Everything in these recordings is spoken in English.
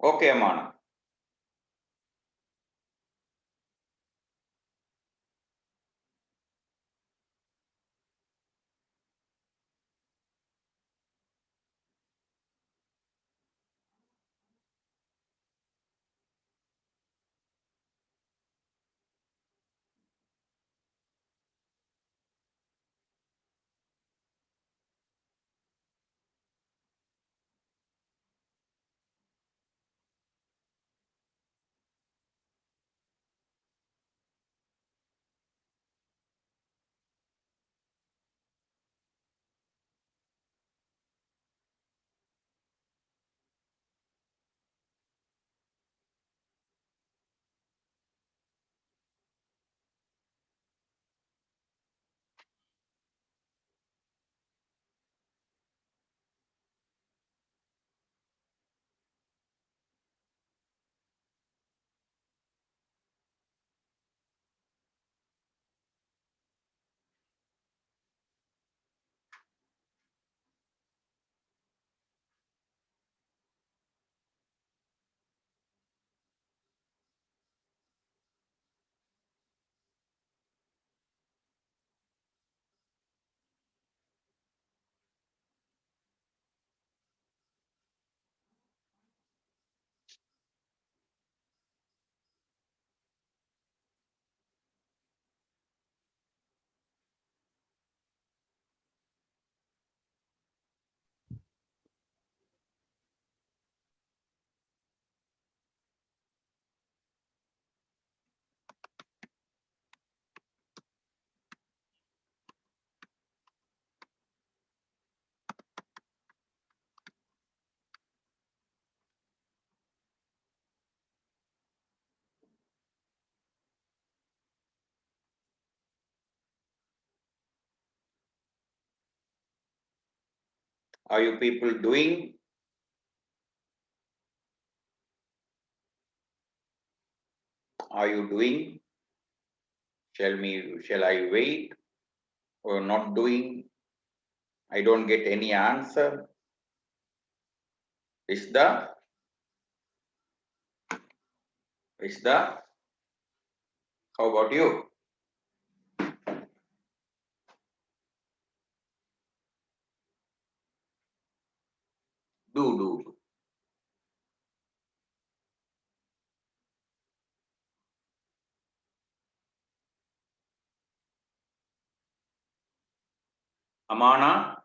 Okay, Amana. Are you people doing? Are you doing? Shall I wait or not doing? I don't get any answer. Is the how about you? Do. Amana,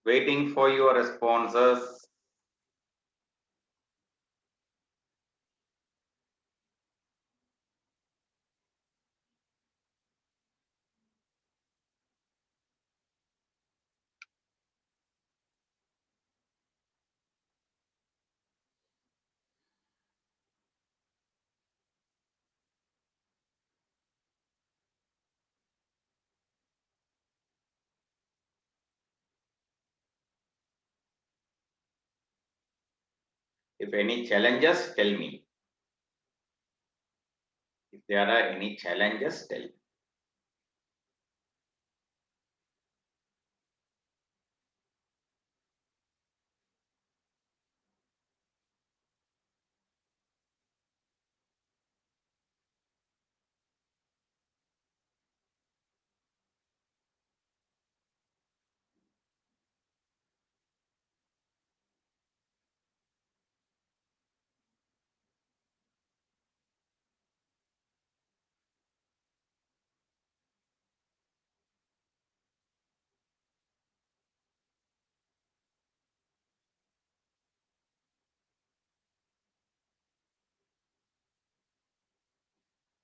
waiting for your responses. If any challenges, tell me. If there are any challenges, tell me.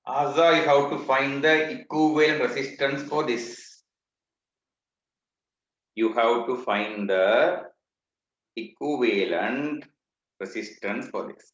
Asa, you have to find the equivalent resistance for this. You have to find the equivalent resistance for this.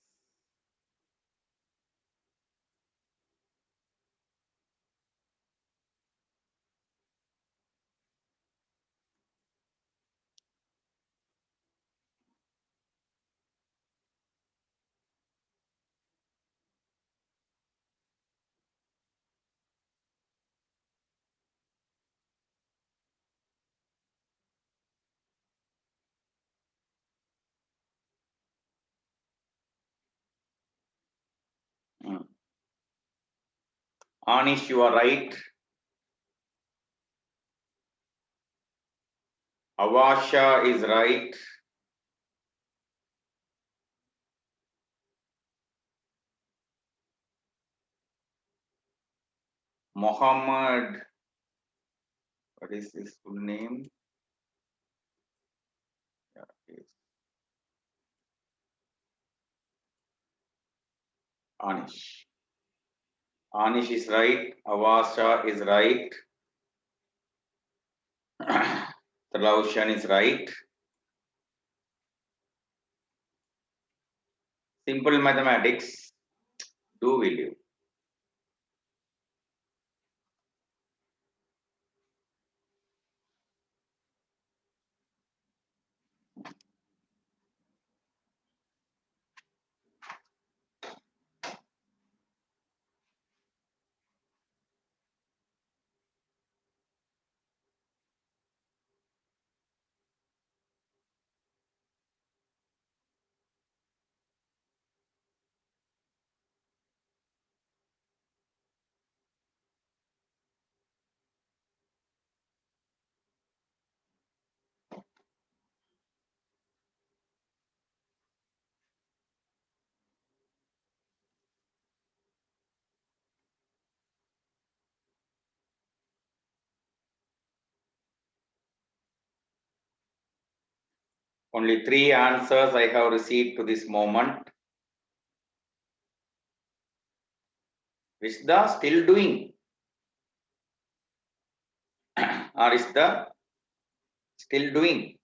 Anish, you are right. Avasha is right. Mohammed, what is his full name? Anish. Anish is right. Avasha is right. Talaushan is right. Simple mathematics. Do will you? Only 3 answers I have received to this moment. Rishda still doing? Or is the still doing?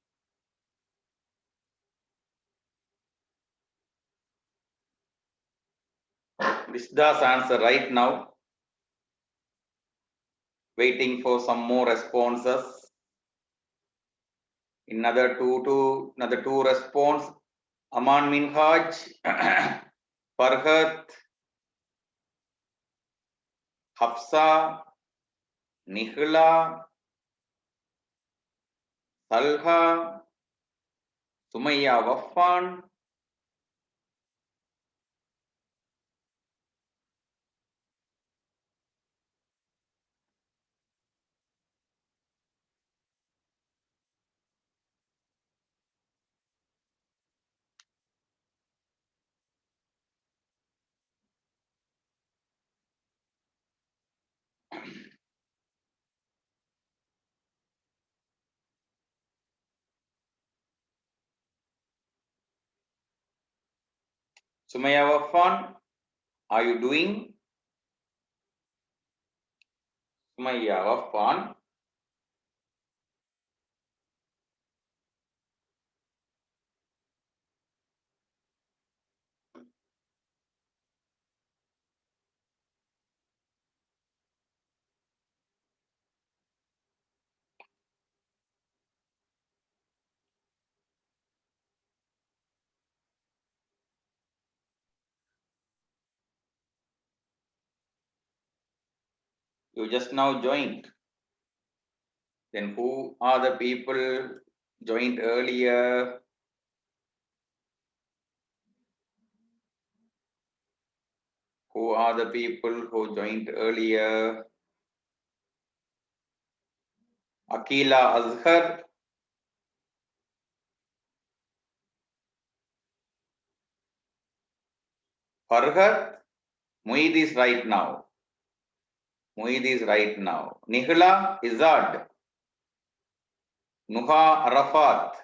Rishda's answer right now. Waiting for some more responses. Another two response. Aman Minhaj, Farhat, Hafsa, Nihla, Salha, Sumaya Waffan. Sumaya Waffan, are you doing? Sumaya Waffan. You just now joined. Then who are the people joined earlier? Who are the people who joined earlier? Akila Azhar. Farhat. Muid is right now. Muid is right now. Nihla Izad. Nuha Arafat.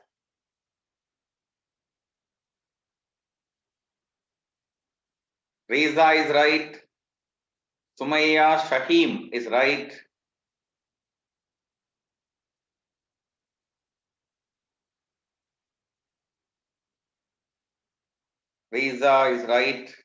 Reza is right. Sumaya Shahim is right. Riza is right.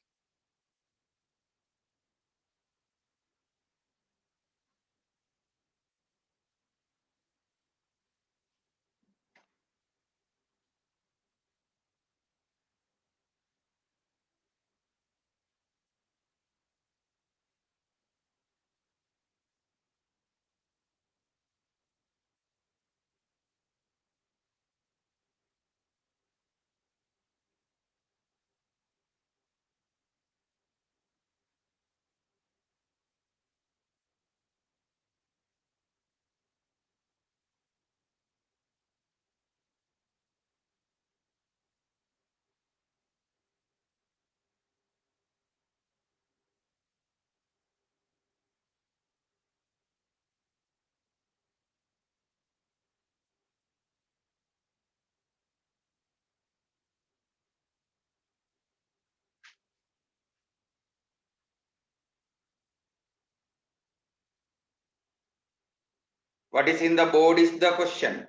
What is in the board is the question.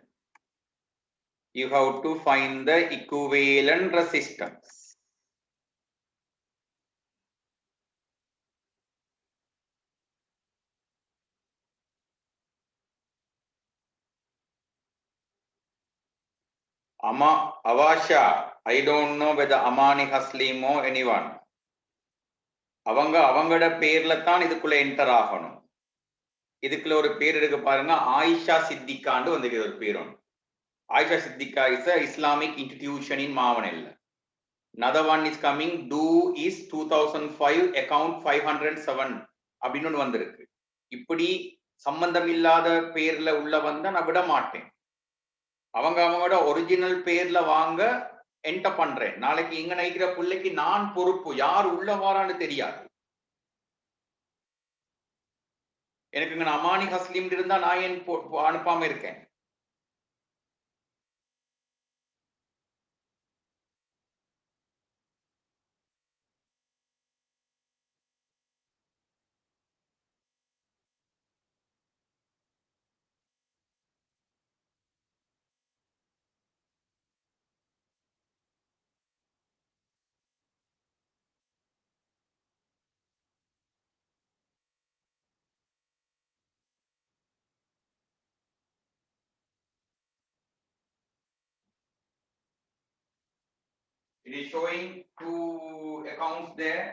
You have to find the equivalent resistance. Avasha, I don't know whether Amani Haslim or anyone. அவங்களோட பேர்ல தான் இதுக்குள்ள enter ஆகணும். இதுக்குள்ள ஒரு பேர் இருக்கு பாருங்க, ஆயிஷா சித்திகான்னு வந்து ஒரு பேர் ஒன்று. Aisha Siddiqa is a Islamic institution in Mavanella. Another one is coming, do is 2005 account 507 அப்படின்னு ஒன்று வந்திருக்கு. இப்படி சம்பந்தம் இல்லாத பேர்ல உள்ள வந்தா நான் விட மாட்டேன். அவங்களோட ஒரிஜினல் பேர்ல வாங்க என்டர் பண்றேன். நாளைக்கு இங்க நினைக்கிற பிள்ளைக்கு நான் பொறுப்பு, யார் உள்ள வாரான்னு தெரியாது. எனக்கு இங்க அமானி ஹஸ்லீம் இருந்தா நான் ஏன் அனுப்பாம இருக்கேன். It is showing two accounts there.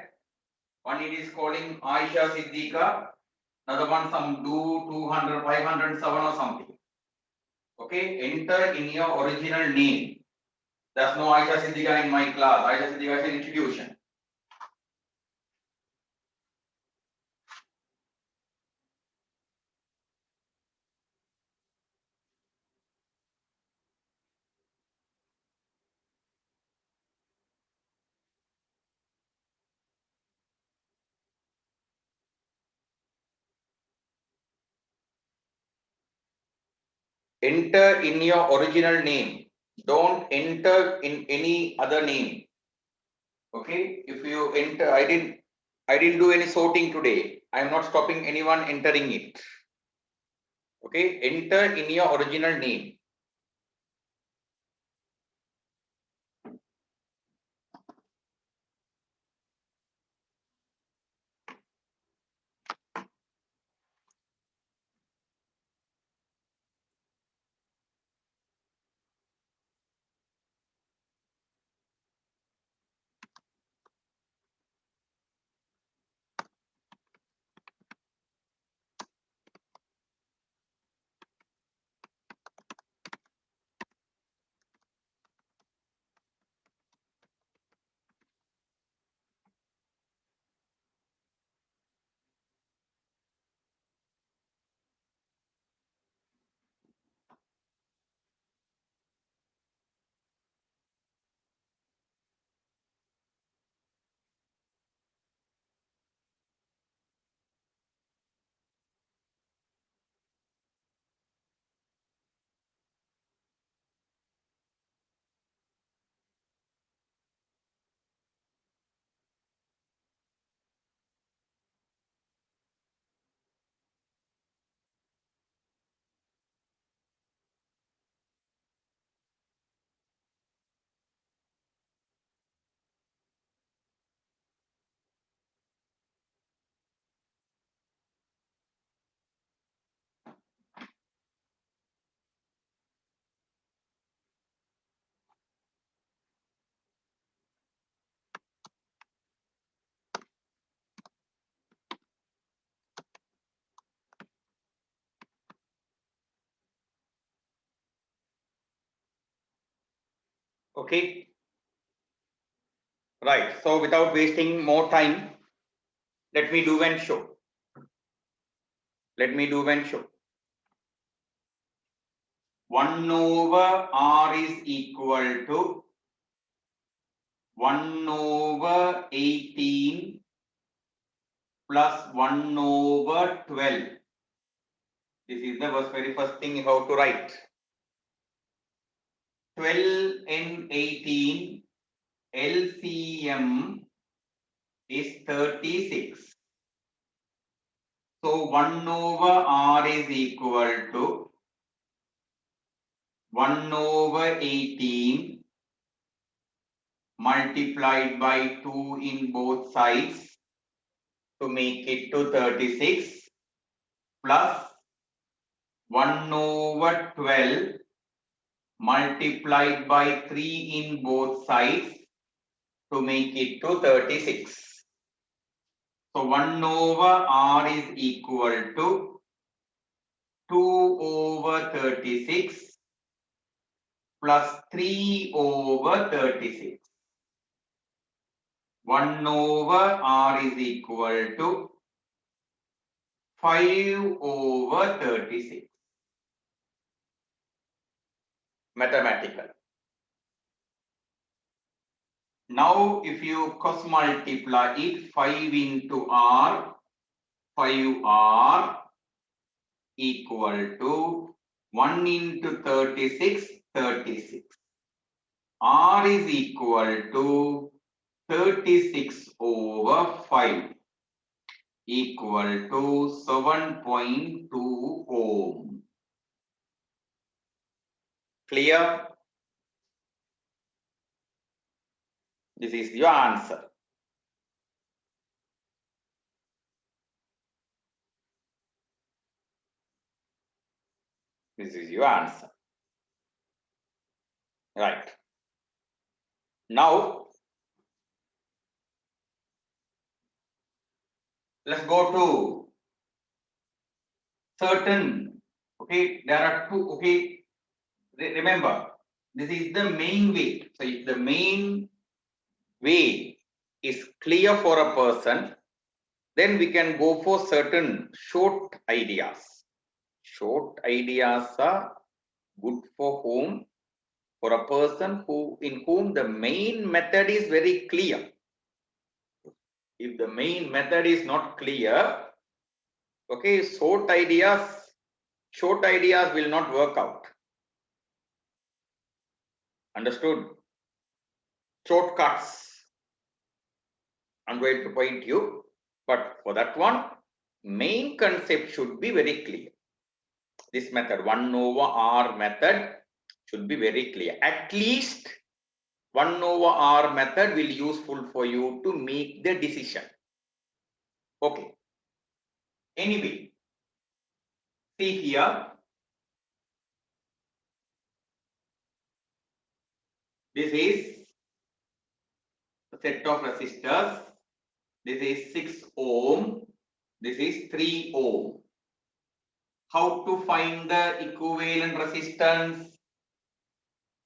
One it is calling Aisha Siddiqa, another one some 200 507 or something. Okay, enter in your original name. There's no Aisha Siddiqa in my class. Aisha Siddiqa is an institution. Enter in your original name. Don't enter in any other name. Okay, if you enter, I didn't do any sorting today. I am not stopping anyone entering it. Okay, enter in your original name. Okay. Right. So without wasting more time, let me do and show. Let me do and show. 1 over R is equal to 1 over 18 plus 1 over 12. This is the very first thing you have to write. 12 and 18 LCM is 36. So 1 over R is equal to 1 over 18 multiplied by 2 in both sides to make it to 36 plus 1 over 12 multiplied by 3 in both sides to make it to 36. So 1 over R is equal to 2 over 36 plus 3 over 36. 1 over R is equal to 5 over 36. Mathematical. Now if you cross multiply it, 5 into R, 5R equal to 1 into 36, 36. R is equal to 36 over 5 equal to 7.2 ohm. Clear? This is your answer. This is your answer. Right. Now, let's go to certain, okay, there are two, okay, remember, this is the main way. So if the main way is clear for a person, then we can go for certain short ideas. Short ideas are good for whom? For a person who in whom the main method is very clear. If the main method is not clear, okay, short ideas will not work out. Understood? Shortcuts, I'm going to point you, but for that one, main concept should be very clear. This method, 1 over R method, should be very clear. At least 1 over R method will useful for you to make the decision. Okay. Anyway, see here. This is a set of resistors. This is 6 ohm. This is 3 ohm. How to find the equivalent resistance?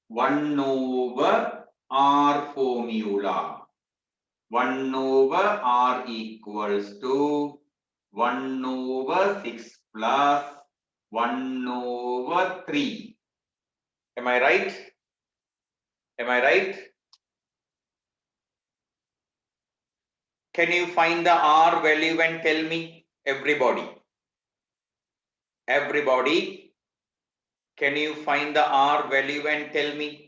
1 over R formula. 1 over R equals to 1 over 6 plus 1 over 3. Am I right? Am I right? Can you find the R value and tell me? Everybody. Everybody. Can you find the R value and tell me?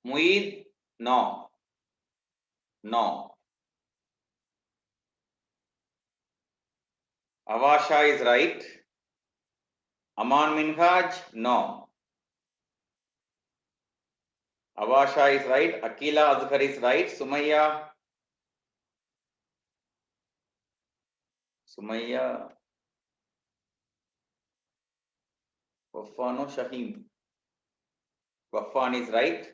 Muid, no. No. Avasha is right. Aman Minhaj, no. Avasha is right. Akila Azhar is right. Sumaya. Wafano Shaheen. Wafan is right.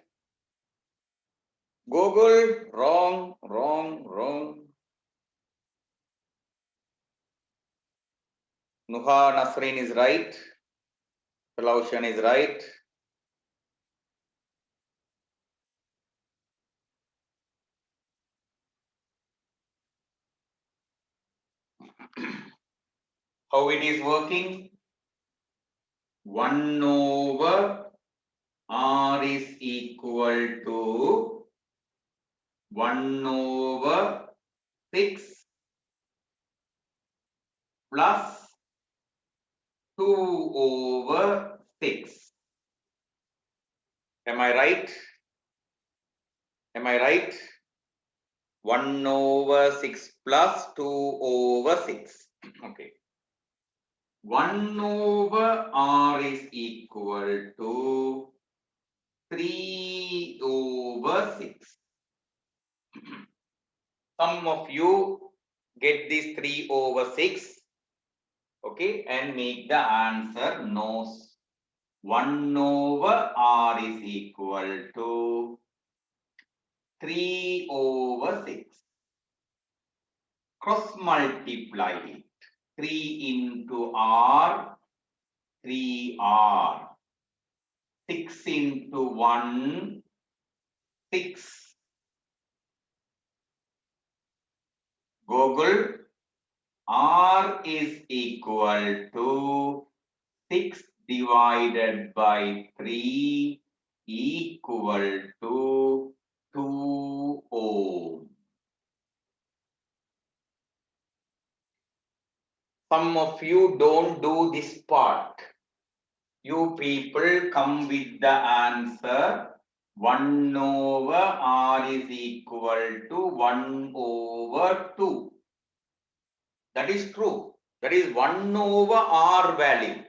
Google, wrong. Nuha Nasreen is right. Palaushan is right. How it is working? 1 over R is equal to 1 over 6 plus 2 over 6. Am I right? Am I right? 1 over 6 plus 2 over 6. Okay. 1 over R is equal to 3 over 6. Some of you get this 3 over 6, okay, and make the answer nose. 1 over R is equal to 3 over 6. Cross multiply it. 3 into R, 3R. 6 into 1, 6. Google, R is equal to 6 divided by 3 equal to 2 ohm. Some of you don't do this part. You people come with the answer 1 over R is equal to 1 over 2. That is true. That is 1 over R value.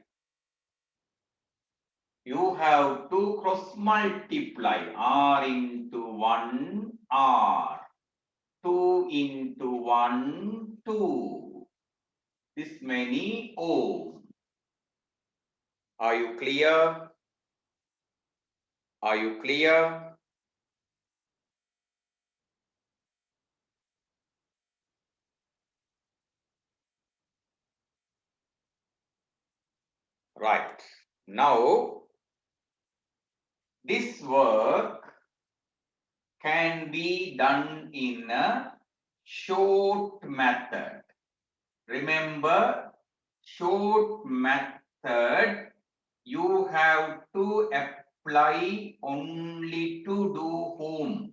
You have to cross multiply R into 1 R. 2 into 1 2. This many ohm. Are you clear? Are you clear? Right. Now, this work can be done in a short method. Remember, short method, you have to apply only to do whom?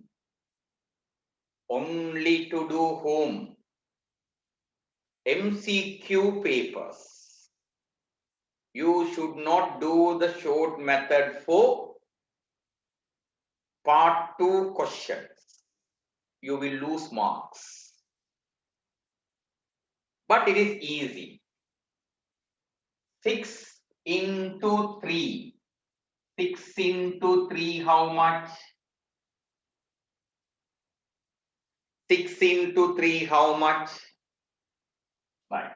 Only to do whom? MCQ papers. You should not do the short method for part 2 questions. You will lose marks. But it is easy. 6 into 3. 6 into 3, how much? 6 into 3, how much? Right.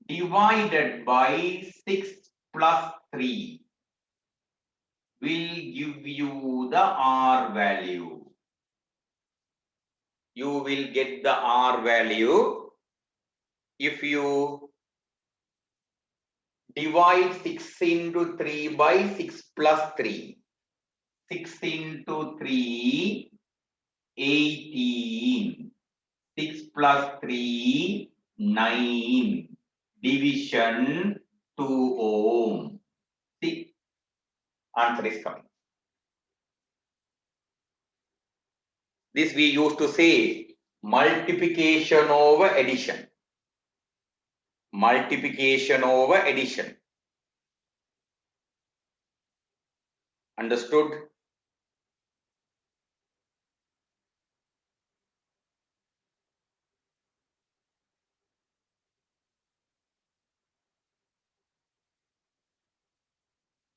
Divided by 6 plus 3 will give you the R value. You will get the R value if you divide 6 into 3 by 6 plus 3. 6 into 3, 18. 6 plus 3, 9. Division 2 ohm. See, answer is coming. This we used to say multiplication over addition. Multiplication over addition. Understood?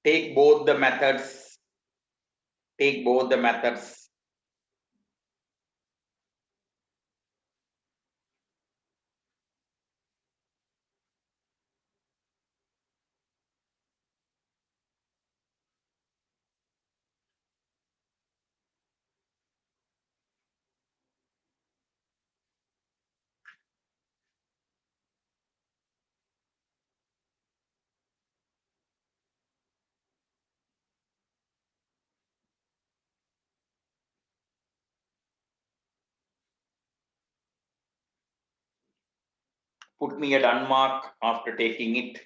Take both the methods. Take both the methods. Put me a done mark after taking it.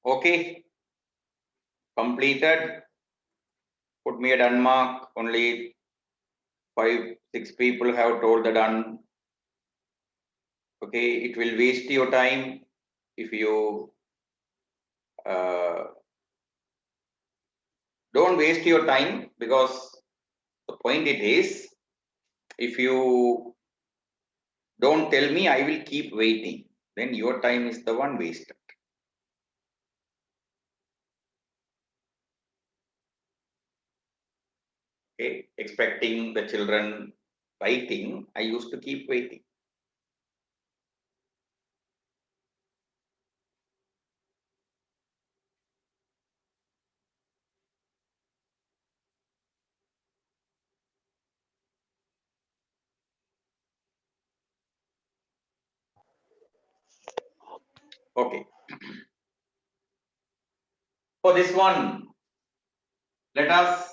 Okay, completed. Put me a done mark. Only 5, 6 people have told the done. Okay, it will waste your time if you don't waste your time, because the point it is, if you don't tell me, I will keep waiting. Then your time is the one wasted. Okay, expecting the children writing, I used to keep waiting. Okay. For this one, let us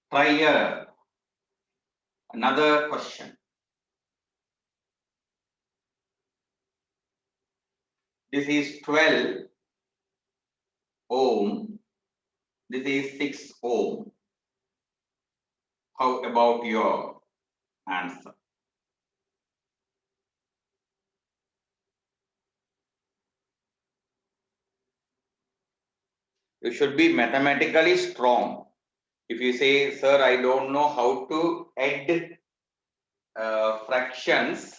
try another question. This is 12 ohm. This is 6 ohm. How about your answer? You should be mathematically strong. If you say, sir, I don't know how to add fractions,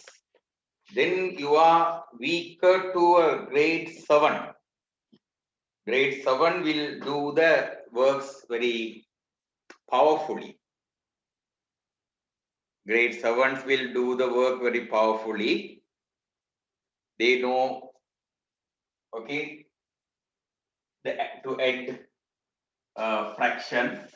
then you are weaker to a grade 7. Grade 7 will do the works very powerfully. Grade 7s will do the work very powerfully. They know, okay, to add fractions.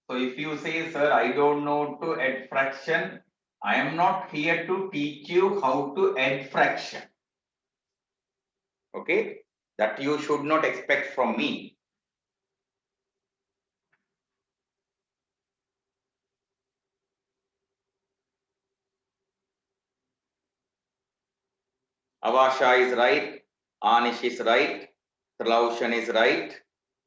So if you say, sir, I don't know to add fraction, I am not here to teach you how to add fraction. Okay, that you should not expect from me. Avasha is right, Anish is right, Tralaushan is right,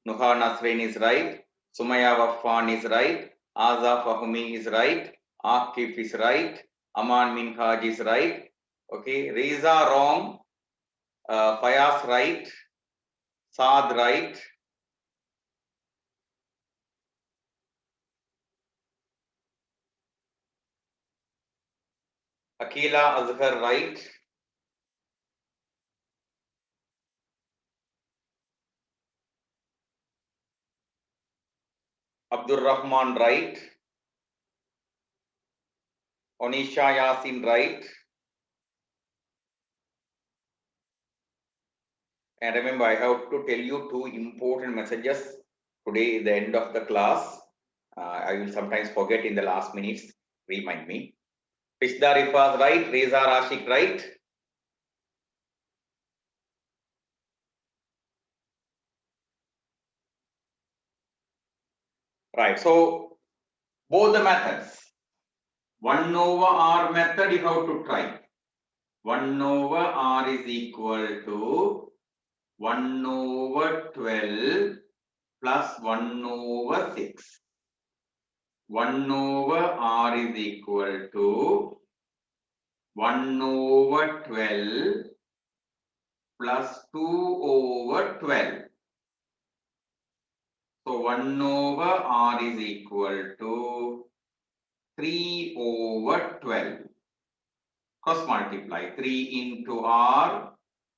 Nuha Nasrin is right, Sumaya Waffan is right, Aza Fahumi is right, Akif is right, Aman Minhaj is right, okay, Reza wrong, Fayaz right, Saad right, Akila Azhar right, Abdur Rahman right, Onisha Yasin right. And remember, I have to tell you 2 important messages today at the end of the class. I will sometimes forget in the last minutes. Remind me. Pishda Rifaz right, Reza Rashik right. Right. So both the methods. 1 over R method you have to try. 1 over R is equal to 1 over 12 plus 1 over 6. 1 over R is equal to 1 over 12 plus 2 over 12. So 1 over R is equal to 3 over 12. Cross multiply 3 into R.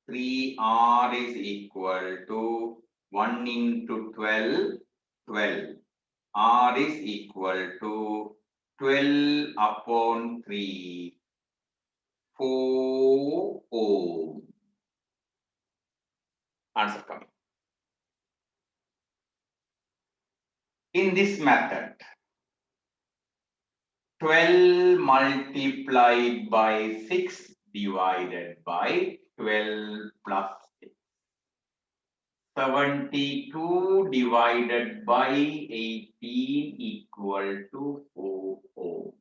3R is equal to 1 into 12, 12. R is equal to 12 upon 3, 4 ohm. Answer coming. In this method, 12 multiplied by 6 divided by 12 plus 6. 72 divided by 18 equal to 4 ohm.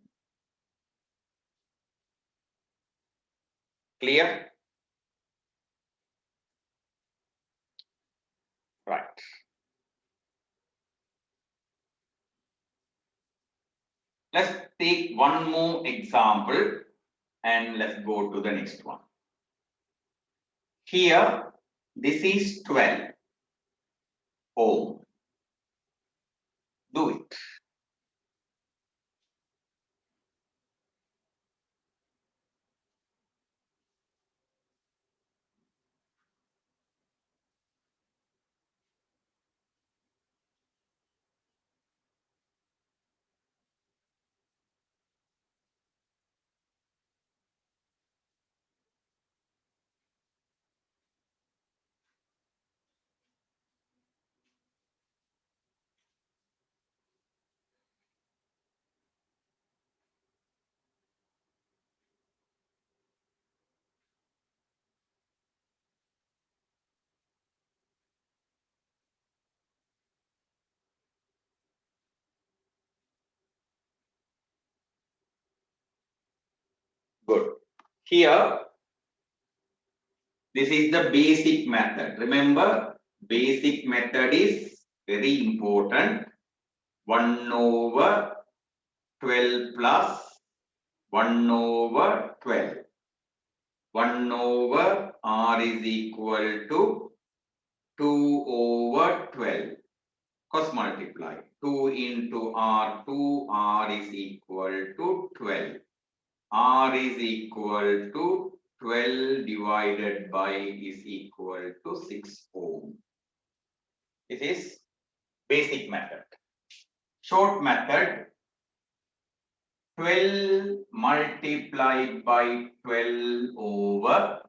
Clear? Right. Let's take one more example and let's go to the next one. Here, this is 12 ohm. Do it. Good. Here, this is the basic method. Remember, basic method is very important. 1 over 12 plus 1 over 12. 1 over R is equal to 2 over 12. Cross multiply. 2 into R, 2R is equal to 12. R is equal to 12 divided by is equal to 6 ohm. This is basic method. Short method, 12 multiplied by 12 over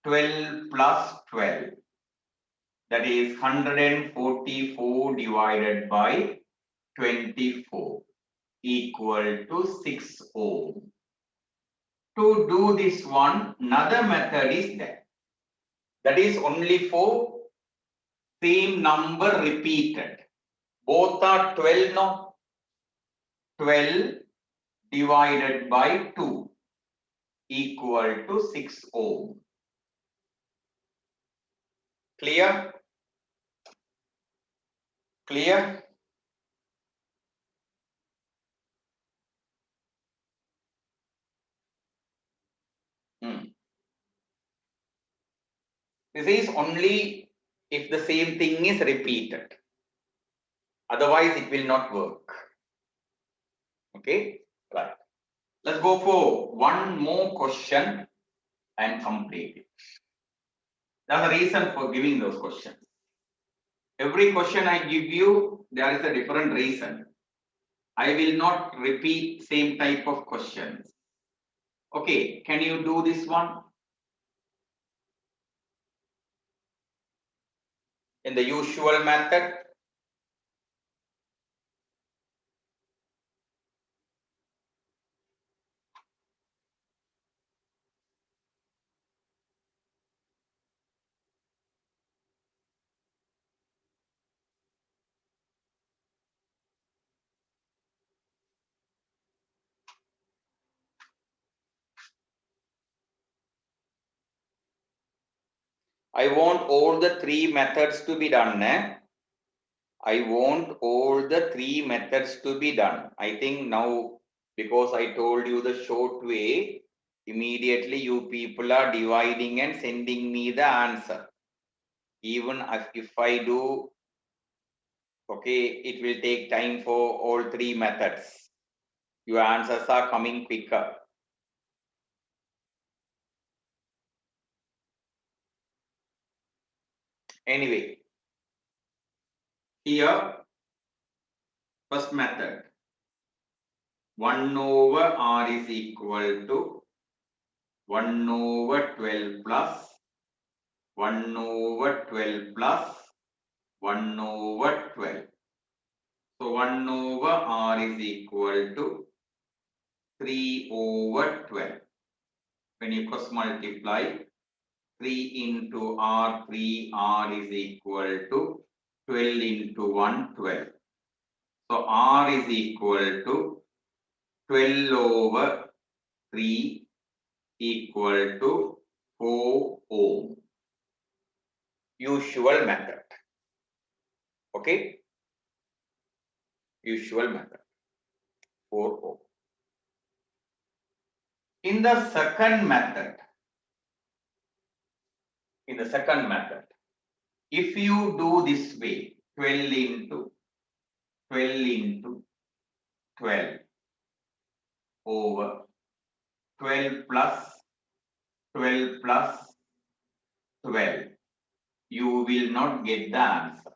12 plus 12. That is 144 divided by 24 equal to 6 ohm. To do this one, another method is there. That is only for same number repeated. Both are 12 now. 12 divided by 2 equal to 6 ohm. Clear? Clear? This is only if the same thing is repeated. Otherwise, it will not work. Okay? Right. Let's go for one more question and complete it. There's a reason for giving those questions. Every question I give you, there is a different reason. I will not repeat same type of questions. Okay, can you do this one? In the usual method, I want all the three methods to be done. I want all the three methods to be done. I think now, because I told you the short way, immediately you people are dividing and sending me the answer. Even if I do, okay, it will take time for all three methods. Your answers are coming quicker. Anyway, here, first method, 1 over r is equal to 1 over 12 plus 1 over 12 plus 1 over 12. So 1 over r is equal to 3 over 12. When you cross multiply, 3 into r, 3r is equal to 12 into 1, 12. So r is equal to 12 over 3 equal to 4 ohm. Usual method. Okay? Usual method. 4 ohm. In the second method, if you do this way, 12 into 12 over 12 plus 12 plus 12, you will not get the answer.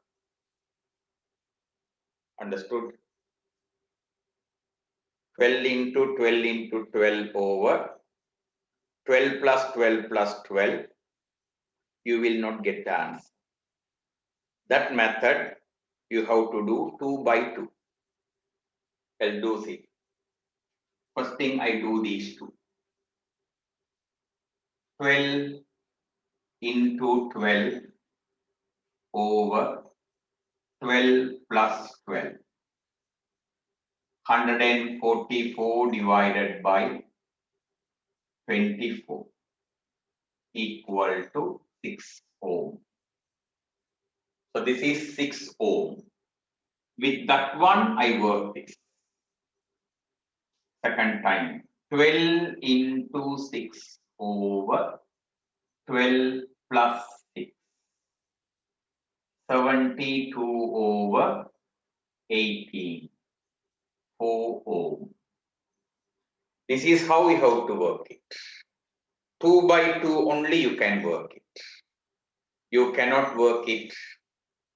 Understood? 12 into 12 into 12 over 12 plus 12 plus 12, you will not get the answer. That method you have to do 2 by 2. I'll do it. First thing I do these two. 12 into 12 over 12 plus 12. 144 divided by 24 equal to 6 ohm. So this is 6 ohm. With that one, I work this. Second time, 12 into 6 over 12 plus 6. 72 over 18. 4 ohm. This is how we have to work it. 2 by 2 only you can work it. You cannot work it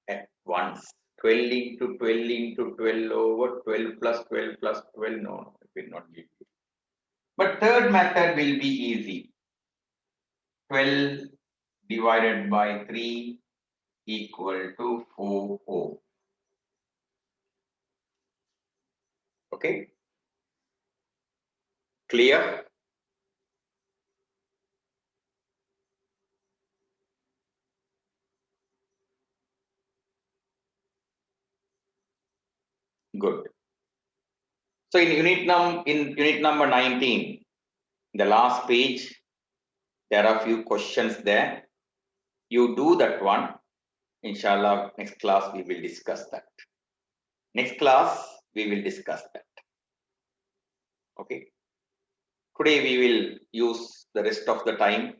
at once. 12 into 12 into 12 over 12 plus 12 plus 12. No, it will not give you. But third method will be easy. 12 divided by 3 equal to 4 ohm. Okay? Clear? Good. So in unit number 19, the last page, there are a few questions there. You do that one. Inshallah, next class we will discuss that. Next class we will discuss that. Okay. Today we will use the rest of the time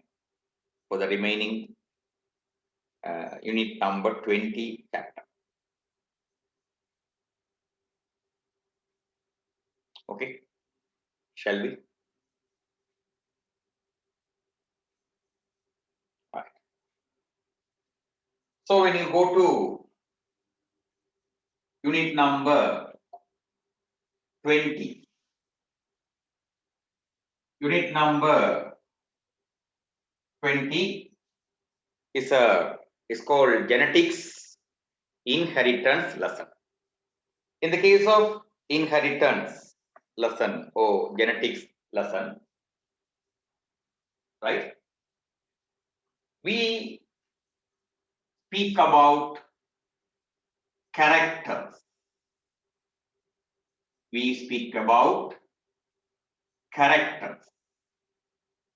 for the remaining unit number 20 chapter. Okay. Shall we? All right. So when you go to unit number 20, unit number 20 is called genetics inheritance lesson. In the case of inheritance lesson or genetics lesson, right? We speak about characters. We speak about characters.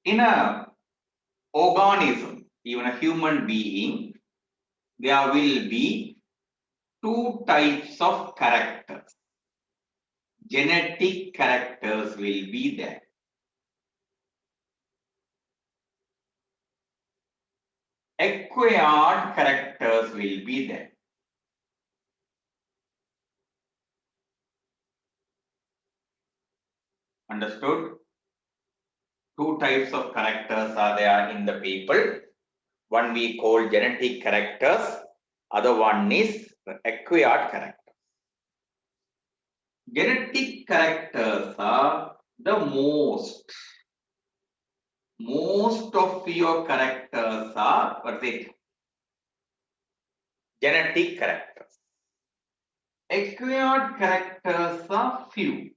In a organism, even a human being, there will be two types of characters. Genetic characters will be there. Acquired characters will be there. Understood? Two types of characters are there in the people. One we call genetic characters, other one is acquired characters. Genetic characters are the most of your characters are what is it? Genetic characters. Acquired characters are few.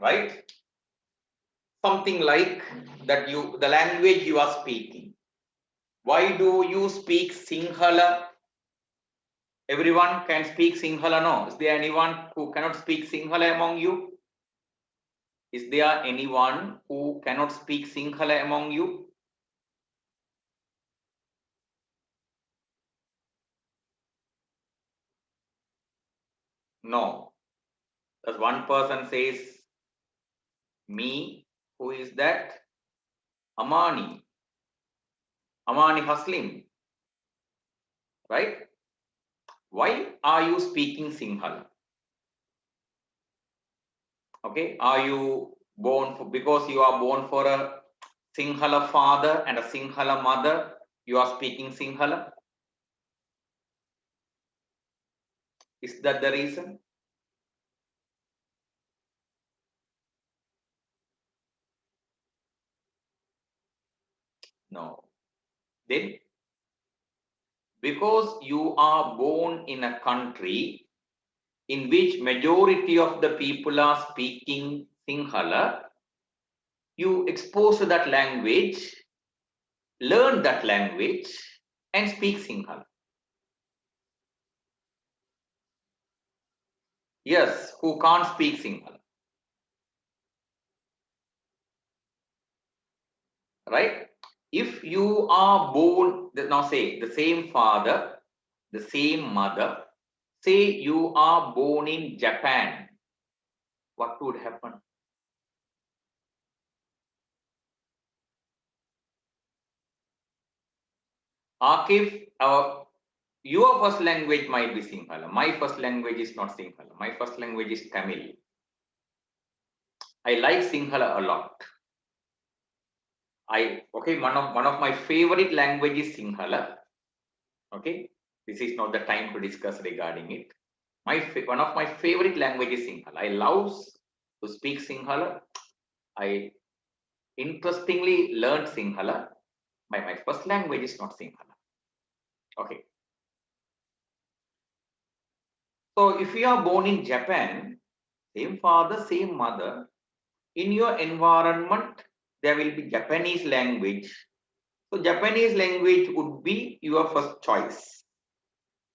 Right? Something like that the language you are speaking. Why do you speak Sinhala? Everyone can speak Sinhala, no? Is there anyone who cannot speak Sinhala among you? Is there anyone who cannot speak Sinhala among you? No. As one person says, me, who is that? Amani. Amani Haslim. Right? Why are you speaking Sinhala? Okay, are you born for, because you are born for a Sinhala father and a Sinhala mother, you are speaking Sinhala? Is that the reason? No. Then, because you are born in a country in which majority of the people are speaking Sinhala, you expose to that language, learn that language, and speak Sinhala. Yes, who can't speak Sinhala. Right? If you are born, now say the same father, the same mother, say you are born in Japan, what would happen? Akif, your first language might be Sinhala. My first language is not Sinhala. My first language is Tamil. I like Sinhala a lot. Okay, one of my favorite language is Sinhala. Okay, this is not the time to discuss regarding it. One of my favorite language is Sinhala. I love to speak Sinhala. I interestingly learned Sinhala. My first language is not Sinhala. Okay. So if you are born in Japan, same father, same mother, in your environment, there will be Japanese language. So Japanese language would be your first choice.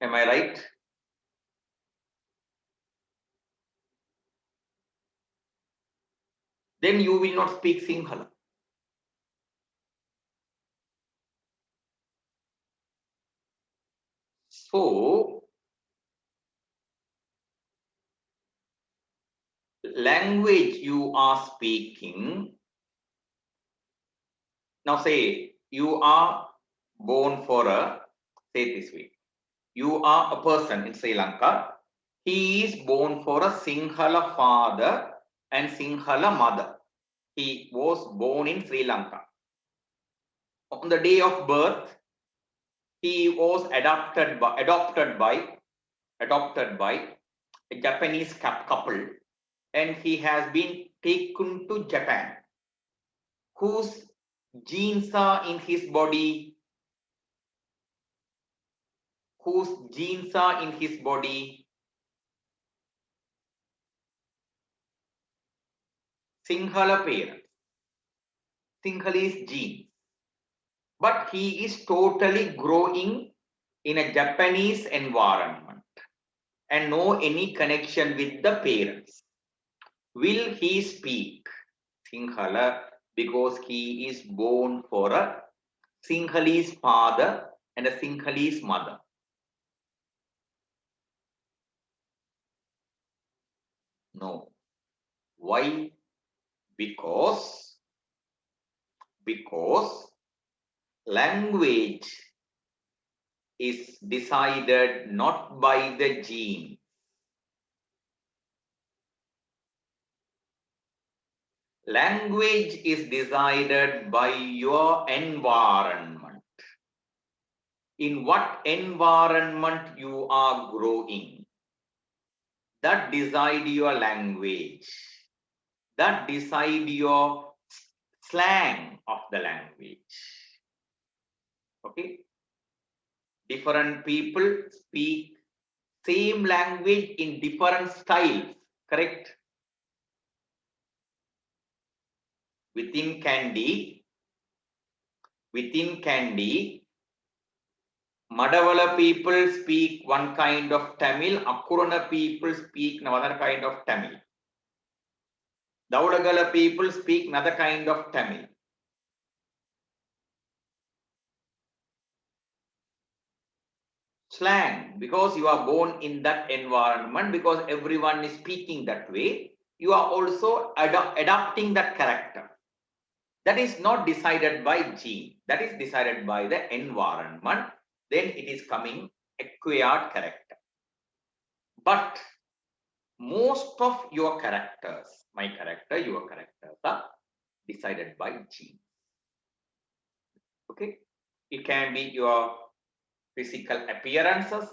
Am I right? Then you will not speak Sinhala. So language you are speaking, now say you are born for a, say it this way, you are a person in Sri Lanka, he is born for a Sinhala father and Sinhala mother. He was born in Sri Lanka. On the day of birth, he was adopted by a Japanese couple, and he has been taken to Japan. Whose genes are in his body? Whose genes are in his body? Sinhala parents. Sinhalese genes. But he is totally growing in a Japanese environment and no any connection with the parents. Will he speak Sinhala because he is born for a Sinhalese father and a Sinhalese mother. No. Why? Because language is decided not by the gene. Language is decided by your environment. In what environment you are growing, that decide your language. That decide your slang of the language. Okay? Different people speak same language in different styles, correct? Within Kandy, Madavala people speak one kind of Tamil, Akurana people speak another kind of Tamil. Daudagala people speak another kind of Tamil. Slang, because you are born in that environment, because everyone is speaking that way, you are also adopting that character. That is not decided by gene, that is decided by the environment, then it is coming acquired character. But most of your characters, my character, your characters are decided by gene. Okay, it can be your physical appearances,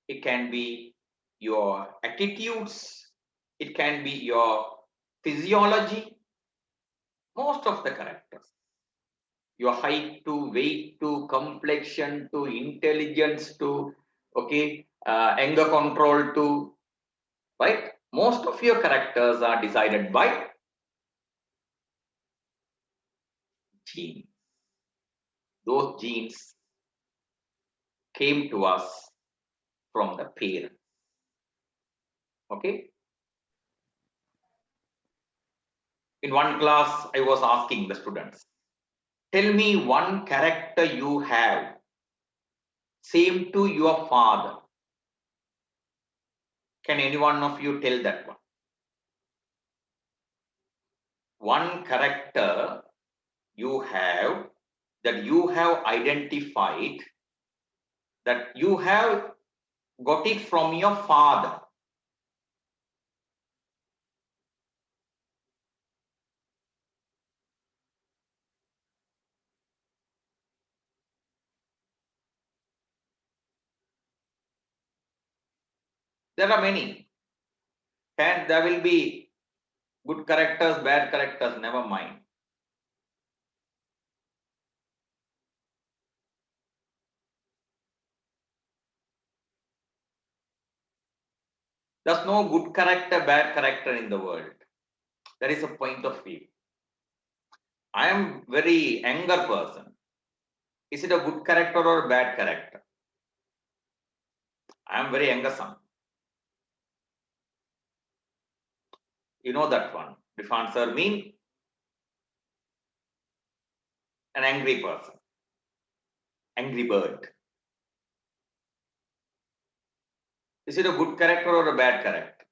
it can be your attitudes, it can be your physiology, most of the characters, your height to weight to complexion to intelligence to, okay, anger control to, right? Most of your characters are decided by genes. Those genes came to us from the parents. Okay. In one class, I was asking the students, tell me one character you have same to your father. Can any one of you tell that one? One character you have that you have identified, that you have got it from your father. There are many. And there will be good characters, bad characters, never mind. There's no good character, bad character in the world. There is a point of view. I am very anger person. Is it a good character or a bad character? I am very angersome. You know that one. If answer mean an angry person, angry bird. Is it a good character or a bad character?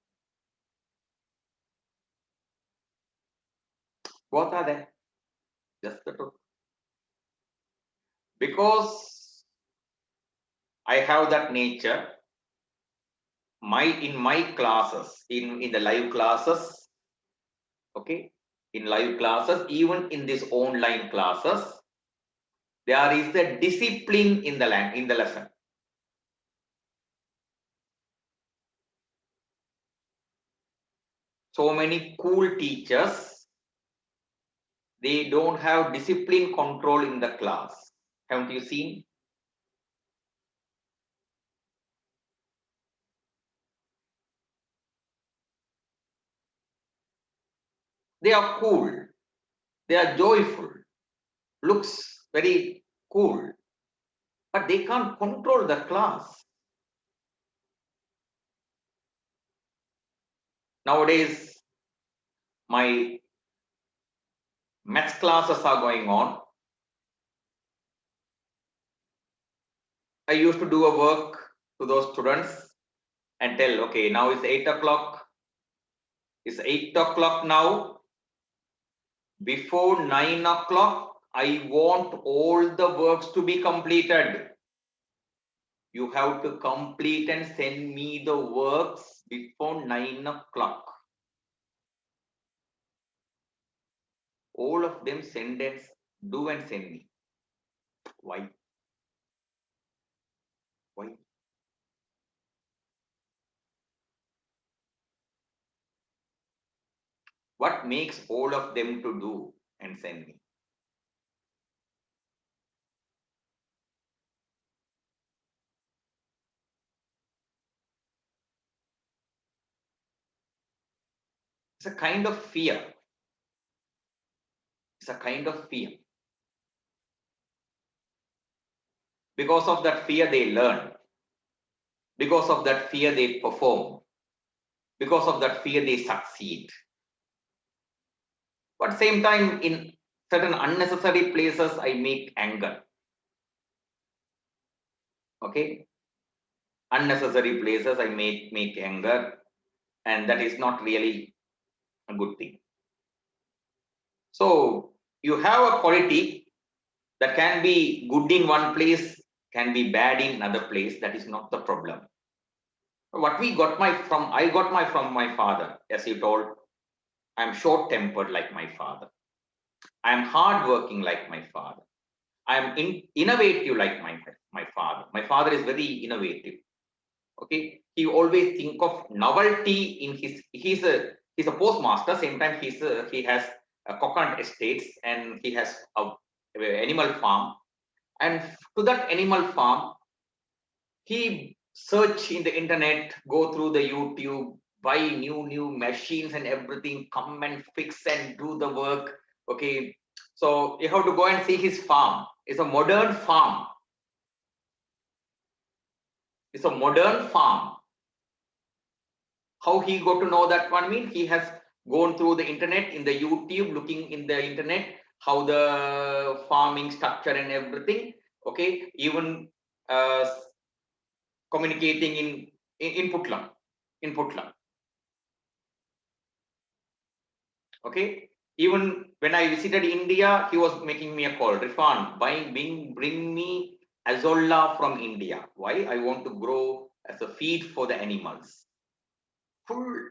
Both are there. Just the truth. Because I have that nature, in my classes, in the live classes, okay, in live classes, even in this online classes, there is a discipline in the lesson. So many cool teachers, they don't have discipline control in the class. Haven't you seen? They are cool, they are joyful, looks very cool, but they can't control the class. Nowadays, my maths classes are going on. I used to do a work to those students and tell, okay, now it's 8 o'clock. It's 8 o'clock now. Before 9 o'clock, I want all the works to be completed. You have to complete and send me the works before 9 o'clock. All of them send and do and send me. Why? Why? What makes all of them to do and send me? It's a kind of fear. It's a kind of fear. Because of that fear, they learn. Because of that fear, they perform. Because of that fear, they succeed. But same time, in certain unnecessary places, I make anger. Okay? Unnecessary places, I make anger. And that is not really a good thing. So you have a quality that can be good in one place, can be bad in another place. That is not the problem. What I got from my father, as you told. I'm short-tempered like my father. I'm hardworking like my father. I'm innovative like my father. My father is very innovative. Okay, he always think of novelty in his. He's a postmaster. Same time he has a coconut estates and he has a animal farm. And to that animal farm, he search in the internet, go through the YouTube, buy new machines and everything, come and fix and do the work. Okay, so you have to go and see his farm. It's a modern farm. It's a modern farm. How he got to know that one? Mean he has gone through the internet, in the YouTube, looking in the internet how the farming structure and everything. Okay, even communicating in Putlam, in Putlam. Okay, even when I visited India, he was making me a call. Rifan, bring me azolla from India. Why? I want to grow as a feed for the animals. Full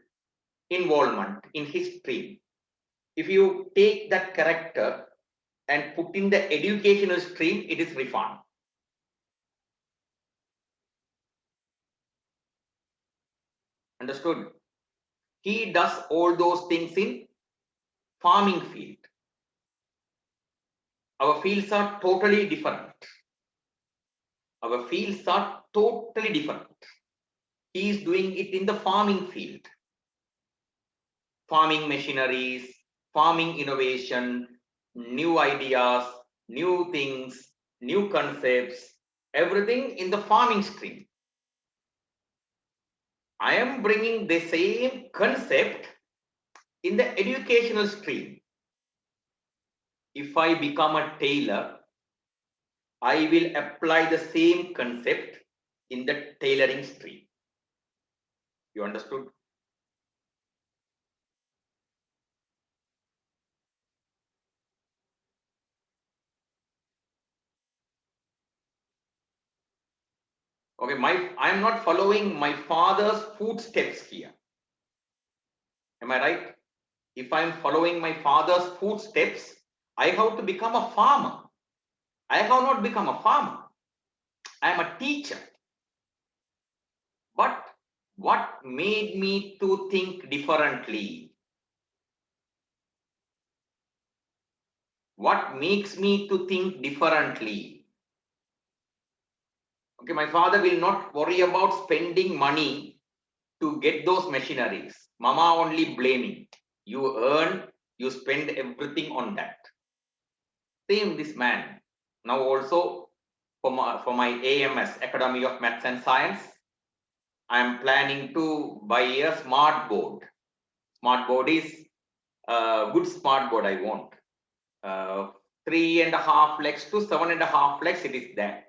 involvement in his stream. If you take that character and put in the educational stream, it is Rifan. Understood? He does all those things in farming field. Our fields are totally different. Our fields are totally different. He is doing it in the farming field. Farming machineries, farming innovation, new ideas, new things, new concepts, everything in the farming stream. I am bringing the same concept in the educational stream. If I become a tailor, I will apply the same concept in the tailoring stream. You understood? Okay, I am not following my father's footsteps here. Am I right? If I'm following my father's footsteps, I have to become a farmer. I have not become a farmer. I am a teacher. But what made me to think differently? What makes me to think differently? Okay, my father will not worry about spending money to get those machineries. Mama only blaming. You earn, you spend everything on that. Same this man. Now also for my AMS, Academy of Maths and Science, I am planning to buy a smart board. Smart board is a good smart board I want. 3.5 lakhs to 7.5 lakhs, it is there.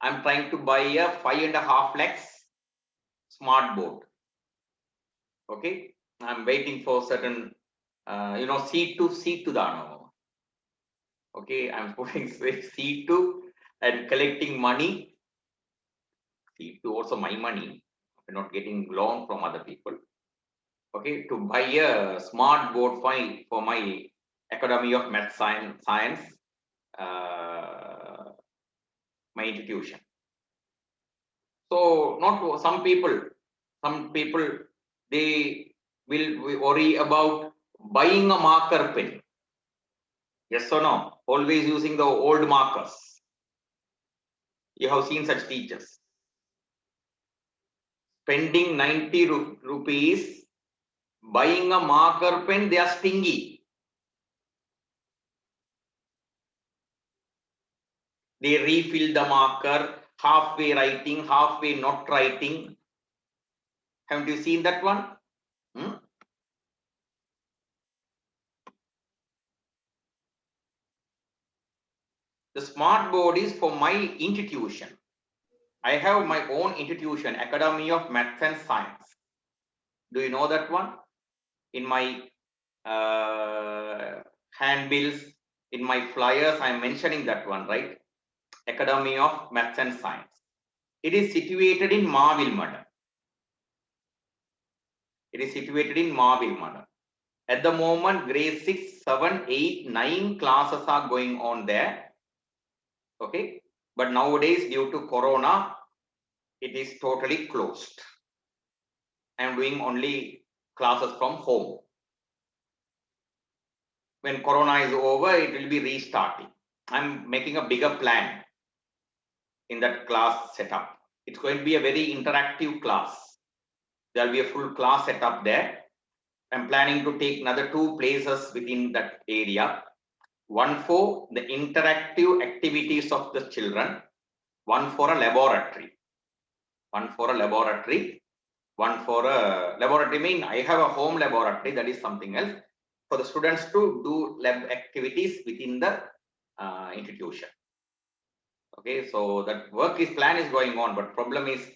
I'm trying to buy a 5.5 lakhs smart board. Okay, I'm waiting for certain, C2 dano. Okay, I'm putting C2 and collecting money. C2 also my money. I'm not getting loan from other people. Okay, to buy a smart board for my Academy of Math Science, my institution. So not some people they will worry about buying a marker pen. Yes or no? Always using the old markers. You have seen such teachers spending 90 rupees buying a marker pen. They are stingy. They refill the marker, halfway writing, halfway not writing. Haven't you seen that one? The smart board is for my institution. I have my own institution, Academy of Maths and Science. Do you know that one? In my handbills, in my flyers, I'm mentioning that one, right? Academy of Maths and Science. It is situated in Mavilmada. It is situated in Mavilmada. At the moment, grade 6, 7, 8, 9 classes are going on there. Okay. But nowadays, due to Corona, it is totally closed. I am doing only classes from home. When Corona is over, it will be restarting. I'm making a bigger plan in that class setup. It's going to be a very interactive class. There'll be a full class setup there. I'm planning to take another 2 places within that area. One for the interactive activities of the children, one for a laboratory. One for a laboratory, one for a laboratory mean I have a home laboratory, that is something else. For the students to do lab activities within the institution. Okay, so that plan is going on, but problem is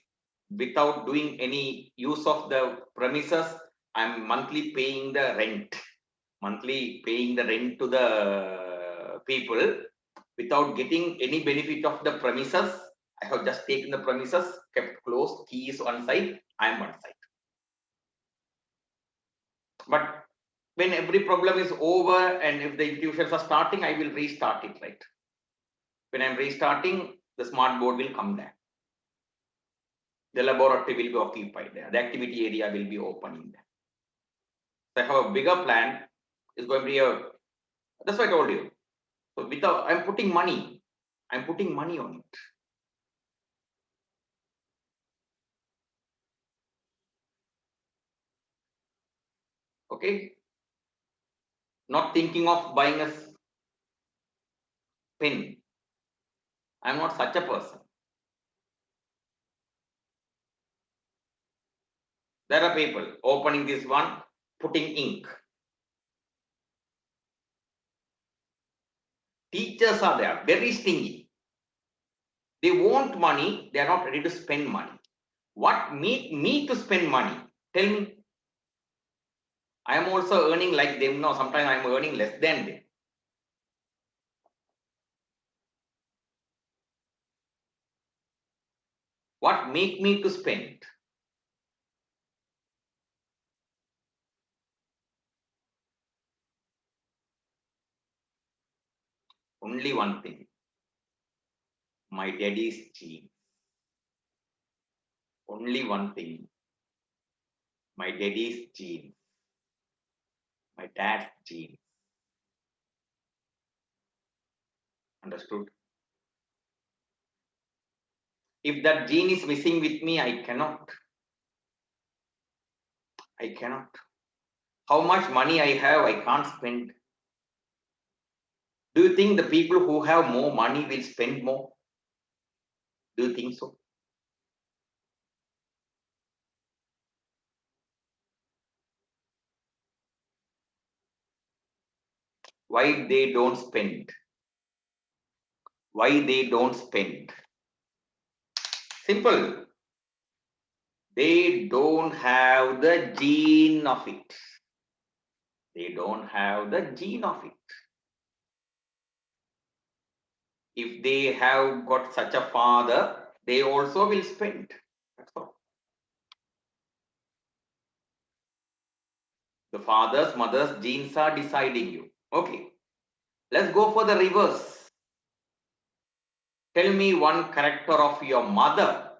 without doing any use of the premises, I'm monthly paying the rent. Monthly paying the rent to the people without getting any benefit of the premises. I have just taken the premises, kept closed, keys one side, I am one side. But when every problem is over and if the institutions are starting, I will restart it, right? When I'm restarting, the smart board will come there. The laboratory will be occupied there. The activity area will be opening there. So I have a bigger plan. It's going to be that's what I told you. So I'm putting money. I'm putting money on it. Okay. Not thinking of buying a pen. I'm not such a person. There are people opening this one, putting ink. Teachers are there, very stingy. They want money, they are not ready to spend money. What make me to spend money? Tell me. I am also earning like them now. Sometimes I am earning less than them. What make me to spend? Only one thing. My daddy's genes. Only one thing. My daddy's genes. My dad's genes. Understood? If that gene is missing with me, I cannot. I cannot. How much money I have, I can't spend. Do you think the people who have more money will spend more? Do you think so? Why they don't spend? Why they don't spend? Simple. They don't have the gene of it. They don't have the gene of it. If they have got such a father, they also will spend. That's all. The father's, mother's genes are deciding you. Okay. Let's go for the reverse. Tell me one character of your mother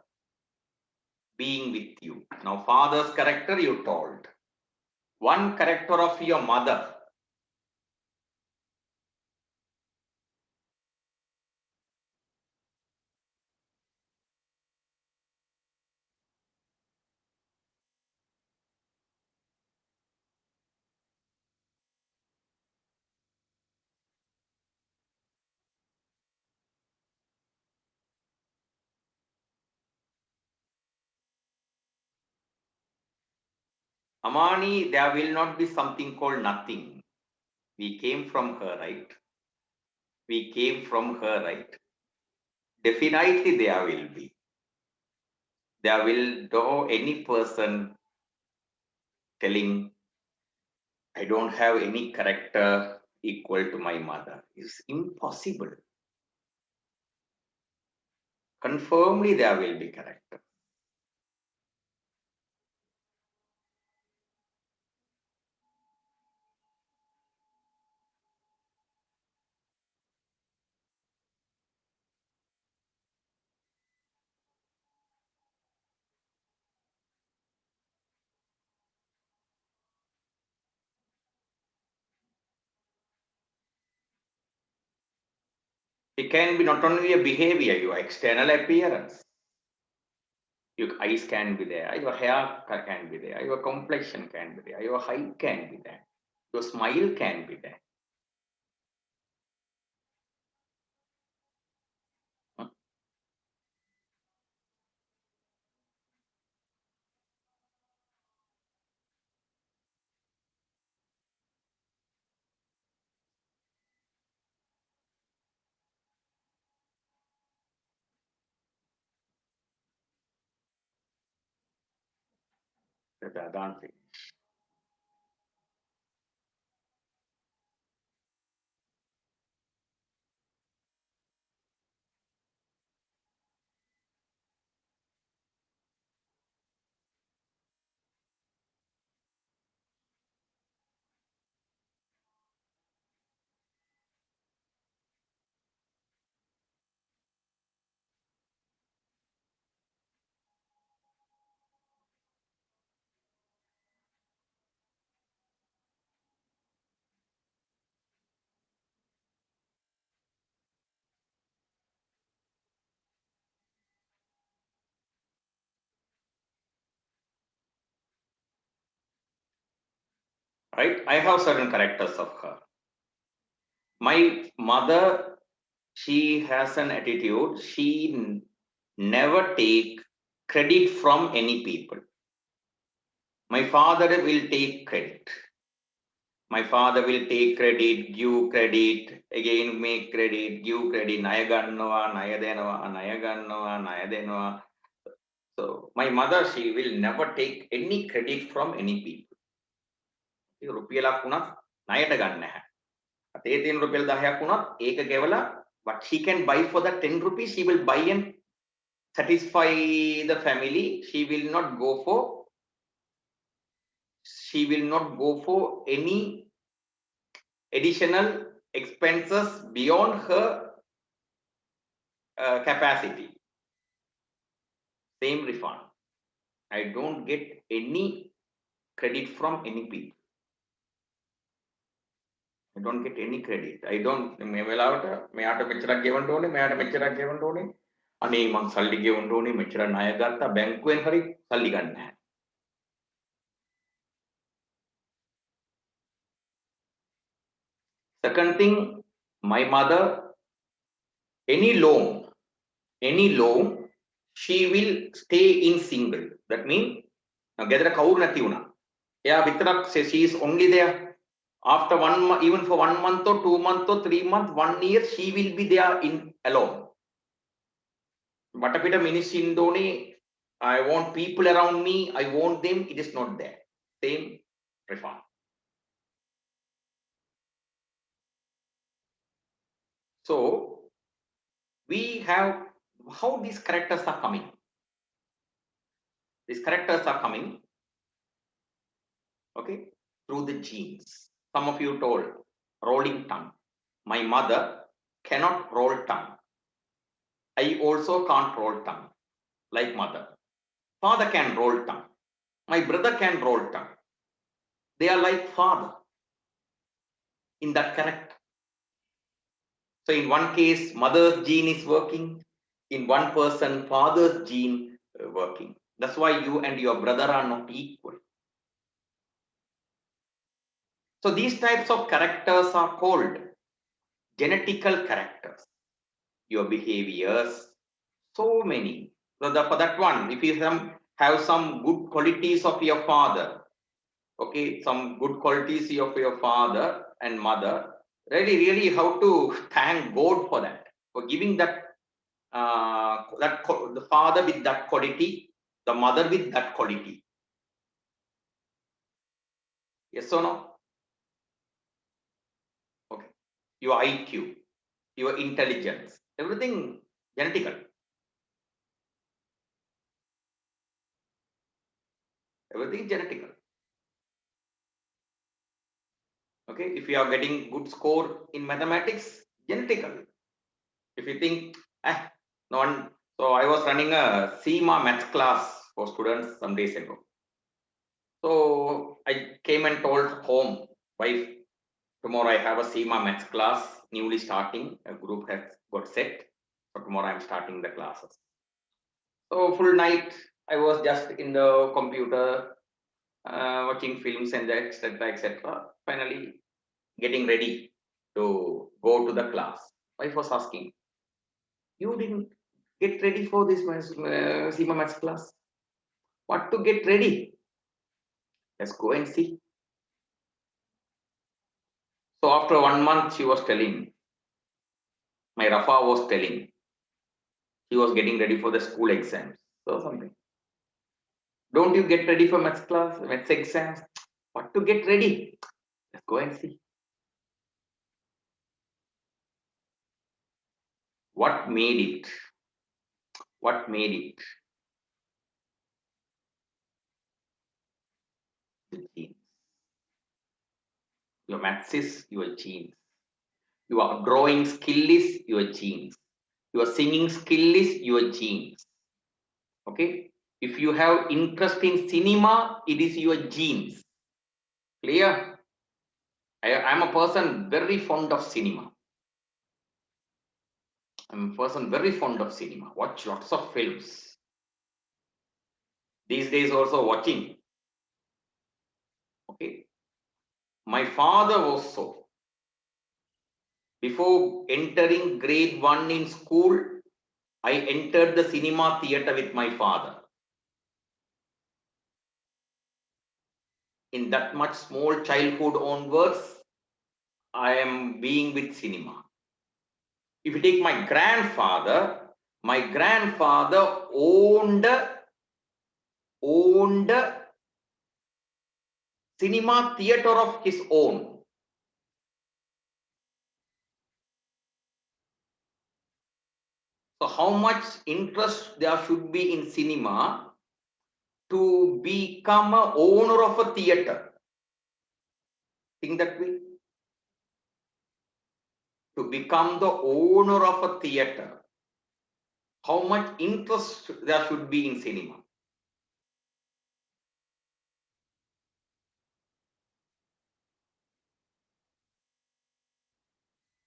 being with you. Now, father's character you told. One character of your mother. Amani, there will not be something called nothing. We came from her, right? We came from her, right? Definitely there will be. There will no any person telling I don't have any character equal to my mother. It's impossible. Confirmly there will be character. It can be not only a behavior, your external appearance. Your eyes can be there, your hair can be there, your complexion can be there, your height can be there, your smile can be there. That's the advantage. Right? I have certain characters of her. My mother, she has an attitude, she never take credit from any people. My father will take credit. My father will take credit, give credit, again make credit, give credit, Naya Gannawa, Naya Denava, Naya Gannawa, Naya Denava. So my mother, she will never take any credit from any people. රුපියලක් වුණත් ණයට ගන්න නැහැ. අතේ තියෙන රුපියල් 10ක් වුණත් ඒක ගෙවලා what she can buy for the 10 rupees, she will buy and satisfy the family. She will not go for any additional expenses beyond her capacity. Same refund. I don't get any credit from any people. I don't get any credit. I don't මේ වෙලාවට මෙයාට මෙච්චරක් ගෙවන්න ඕනේ, මෙයාට මෙච්චරක් ගෙවන්න ඕනේ. අනේ මං සල්ලි ගෙවන්න ඕනේ, මෙච්චර ණය ගත්තා, බැංකුවෙන් හරි සල්ලි ගන්න නැහැ. Second thing, my mother, any loan, she will stay in single. That means ගෙදර කවුරු නැති වුණා. එයා විතරක් she is only there. After 1 month, even for 1 month or 2 months or 3 months, 1 year, she will be there in alone. But a bit of Minisindoni, I want people around me, I want them, it is not there. Same reform. So we have how these characters are coming. These characters are coming, okay, through the genes. Some of you told rolling tongue. My mother cannot roll tongue. I also can't roll tongue like mother. Father can roll tongue. My brother can roll tongue. They are like father in that character. So in one case, mother's gene is working. In one person, father's gene working. That's why you and your brother are not equal. So these types of characters are called genetical characters. Your behaviors, so many. So for that one, if you have some good qualities of your father, okay, some good qualities of your father and mother, really how to thank God for that, for giving that the father with that quality, the mother with that quality. Yes or no? Okay. Your IQ, your intelligence, everything genetical. Everything genetical. Okay. If you are getting good score in mathematics, genetical. If you think, no one. So I was running a SEMA maths class for students some days ago. So I came and told home, wife, tomorrow I have a SEMA maths class, newly starting. A group has got set. So tomorrow I'm starting the classes. So full night I was just in the computer watching films and etc. etc. Finally getting ready to go to the class. Wife was asking, "You didn't get ready for this SEMA maths class? What to get ready? Let's go and see." So after 1 month, she was telling, my Rafa was telling, he was getting ready for the school exams. So something. Don't you get ready for maths class, maths exams? What to get ready? Let's go and see. What made it? What made it? The genes. Your maths is your genes. Your drawing skill is your genes. Your singing skill is your genes. Okay? If you have interest in cinema, it is your genes. Clear? I'm a person very fond of cinema. I'm a person very fond of cinema. Watch lots of films. These days also watching. Okay. My father was so. Before entering grade 1 in school, I entered the cinema theater with my father. In that much small childhood onwards, I am being with cinema. If you take my grandfather owned cinema theater of his own. So how much interest there should be in cinema to become a owner of a theater? Think that way. To become the owner of a theater, how much interest there should be in cinema?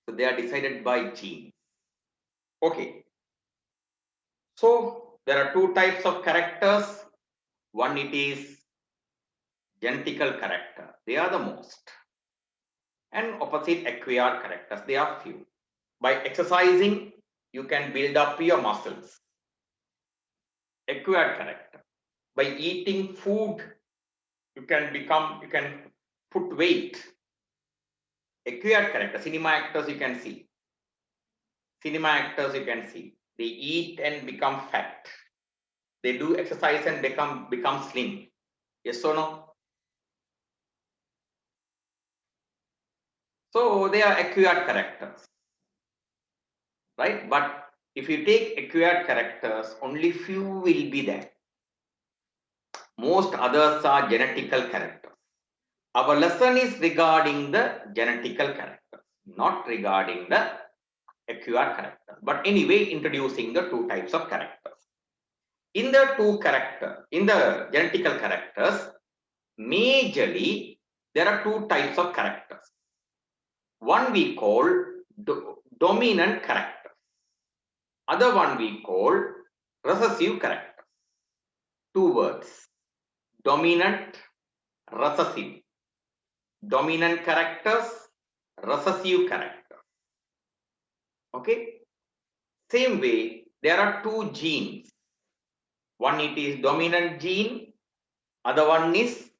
So they are decided by genes. Okay. So there are two types of characters. One, it is genetical character. They are the most. And opposite, acquired characters. They are few. By exercising, you can build up your muscles. Acquired character. By eating food, you can put weight. Acquired character. Cinema actors you can see. Cinema actors you can see. They eat and become fat. They do exercise and become slim. Yes or no? So they are acquired characters, right? But if you take acquired characters, only few will be there. Most others are genetical characters. Our lesson is regarding the genetical characters, not regarding the acquired characters. But anyway, introducing the two types of characters. In the genetical characters, majorly there are two types of characters. One we call dominant characters. Other one we call recessive characters. Two words, dominant, recessive. Dominant characters, recessive characters. Okay. Same way, there are two genes. One it is dominant gene, other one is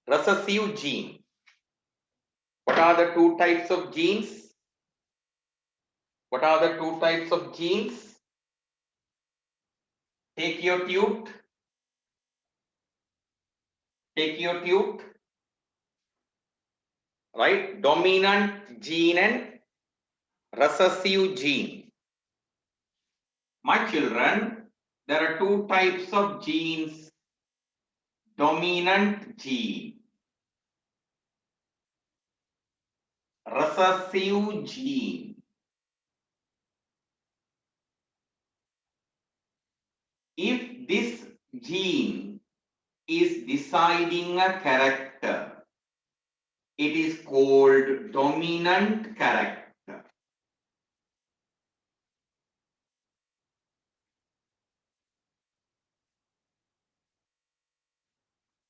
recessive gene. What are the two types of genes? What are the two types of genes? Take your tube. Take your tube. Right? Dominant gene and recessive gene. My children, there are two types of genes. Dominant gene, recessive gene. If this gene is deciding a character, it is called dominant character.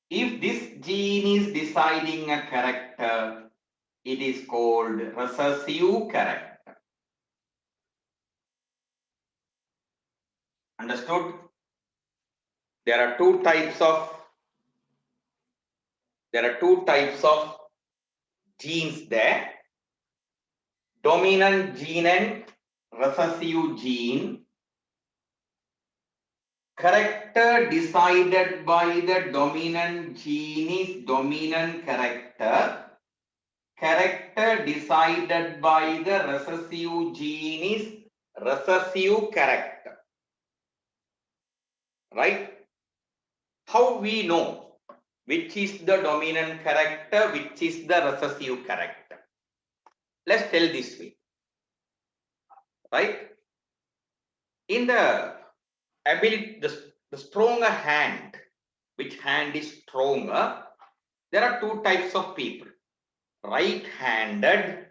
If this gene is deciding a character, it is called recessive character. Understood? There are two types of genes there. Dominant gene and recessive gene. Character decided by the dominant gene is dominant character. Character decided by the recessive gene is recessive character. Right? How we know which is the dominant character, which is the recessive character? Let's tell this way. Right? In the ability, the stronger hand, which hand is stronger, there are two types of people, right-handed,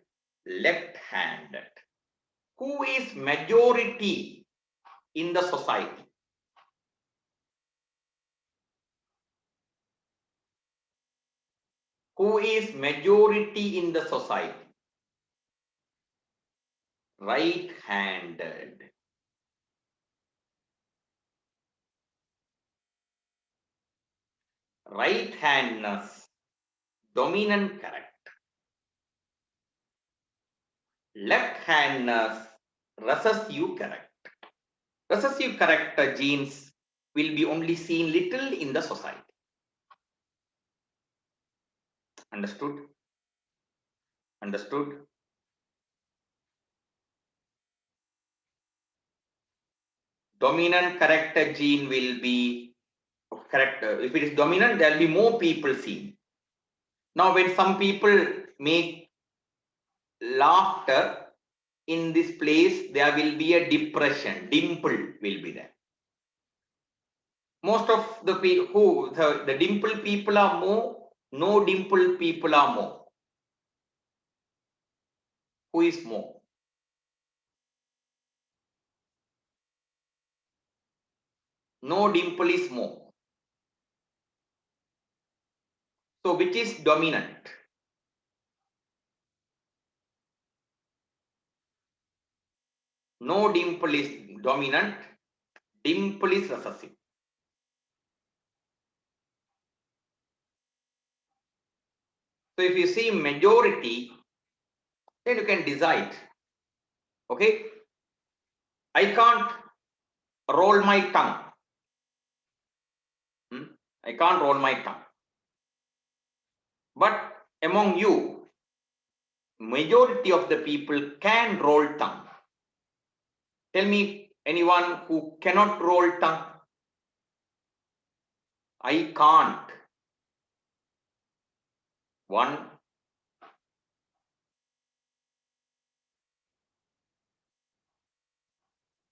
left-handed. Who is majority in the society? Who is majority in the society? Right-handed. Right-handedness, dominant character. Left-handedness, recessive character. Recessive character genes will be only seen little in the society. Understood? Understood? Dominant character gene will be character. If it is dominant, there will be more people seen. Now, when some people make laughter in this place, there will be a depression, dimple will be there. Most of the people the dimple people are more, no dimple people are more. Who is more? No dimple is more. So which is dominant? No dimple is dominant, dimple is recessive. So if you see majority, then you can decide. Okay, I can't roll my tongue. I can't roll my tongue. But among you, majority of the people can roll tongue. Tell me anyone who cannot roll tongue. I can't. 1,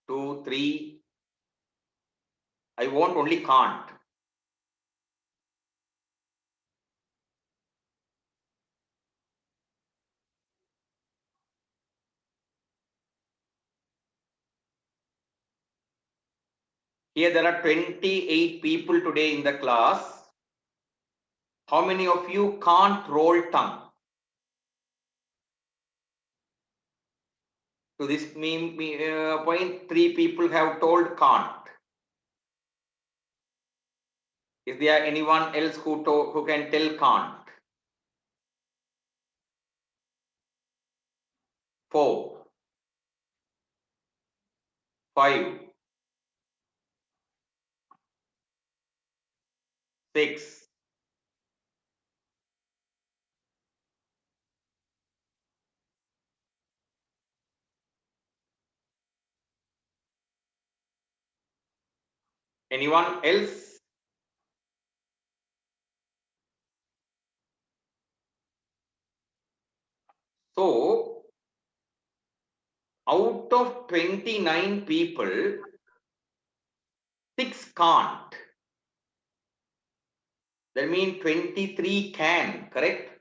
2, 3. I won't, only can't. Here there are 28 people today in the class. How many of you can't roll tongue? To this point, 3 people have told can't. Is there anyone else who can tell can't? 4, 5, 6. Anyone else? So, out of 29 people, 6 can't. That means 23 can, correct?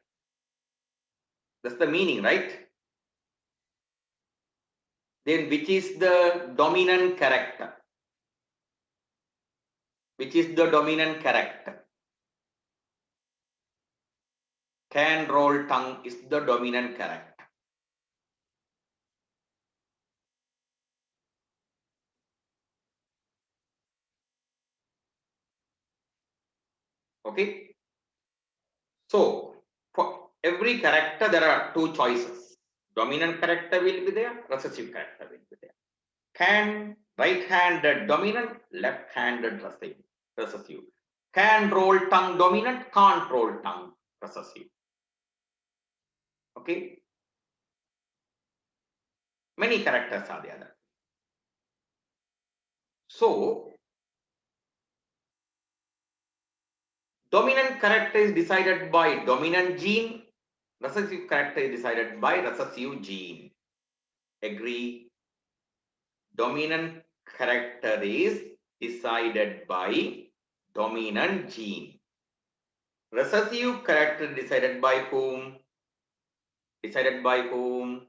That's the meaning, right? Then which is the dominant character? Which is the dominant character? Can roll tongue is the dominant character. Okay. So for every character, there are 2 choices. Dominant character will be there, recessive character will be there. Can right-handed dominant, left-handed recessive. Can roll tongue dominant, can't roll tongue recessive. Okay. Many characters are there. So dominant character is decided by dominant gene. Recessive character is decided by recessive gene. Agree? Dominant character is decided by dominant gene. Recessive character decided by whom? Decided by whom?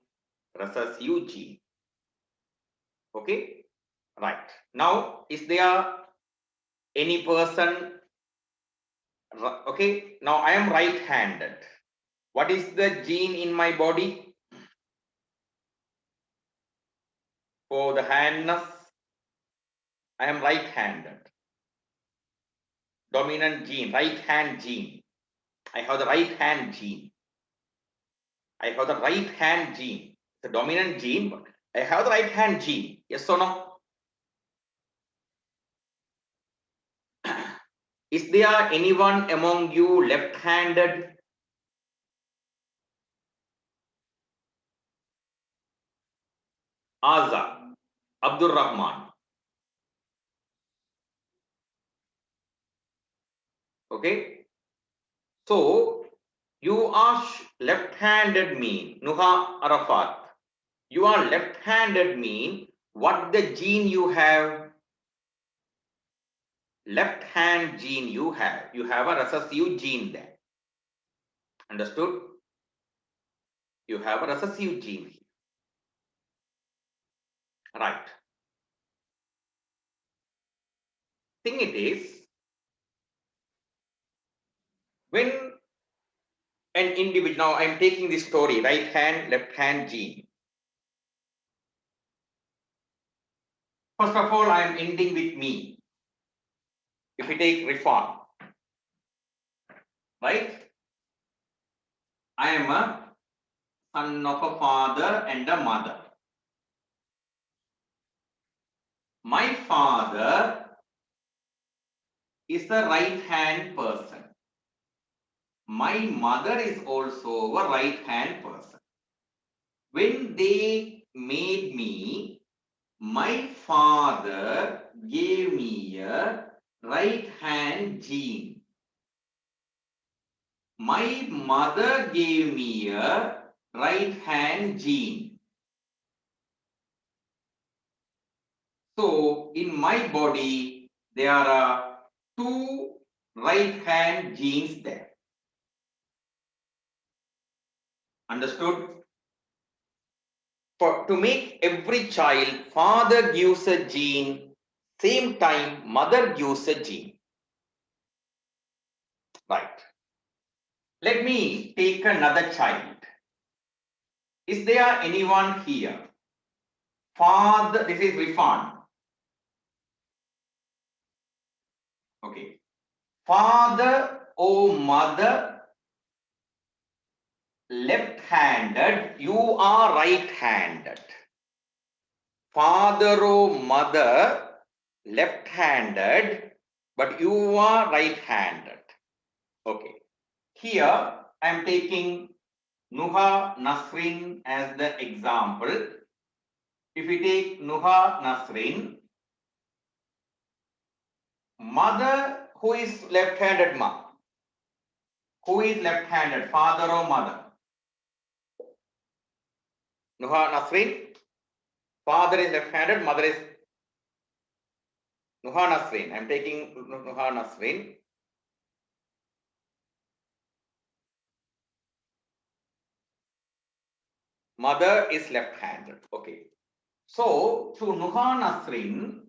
Recessive gene. Okay? Right. Now, is there any person? Okay. Now, I am right-handed. What is the gene in my body? For the handness, I am right-handed. Dominant gene, right hand gene. I have the right hand gene. I have the right hand gene. The dominant gene, but I have the right hand gene. Yes or no? Is there anyone among you left-handed? Azza, Abdul Rahman. Okay. So you are left-handed mean, Nuha Arafat. You are left-handed mean what the gene you have? Left hand gene you have. You have a recessive gene there. Understood? You have a recessive gene here. Right. Thing it is, when an individual, now I am taking this story, right hand, left hand gene. First of all, I am ending with me. If we take Rifan, right? I am a son of a father and a mother. My father is a right-hand person. My mother is also a right-hand person. When they made me, my father gave me a right-hand gene. My mother gave me a right-hand gene. So in my body, there are two right-hand genes there. Understood? To make every child, father gives a gene, same time mother gives a gene. Right. Let me take another child. Is there anyone here? Father, this is Rifan. Okay. Father or mother left-handed, you are right-handed. Father or mother left-handed, but you are right-handed. Okay. Here I am taking Nuha Nasrin as the example. If we take Nuha Nasrin, mother, who is left-handed ma? Who is left-handed, father or mother? Nuha Nasrin, father is left-handed, mother is Nuha Nasrin. I am taking Nuha Nasrin. Mother is left-handed. Okay. So to Nuha Nasrin,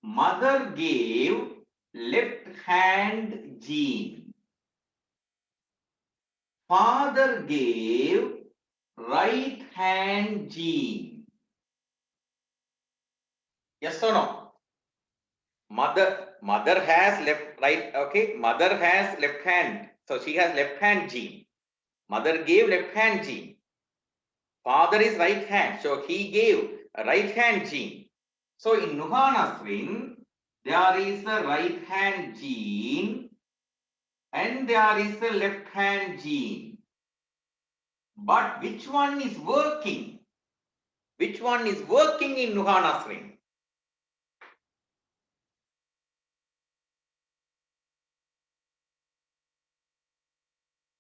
mother gave left hand gene. Father gave right hand gene. Yes or no? Mother has left, right, okay. Mother has left hand. So she has left hand gene. Mother gave left hand gene. Father is right hand. So he gave a right hand gene. So in Nuha Nasrin, there is a right hand gene and there is a left hand gene. But which one is working? Which one is working in Nuha Nasrin?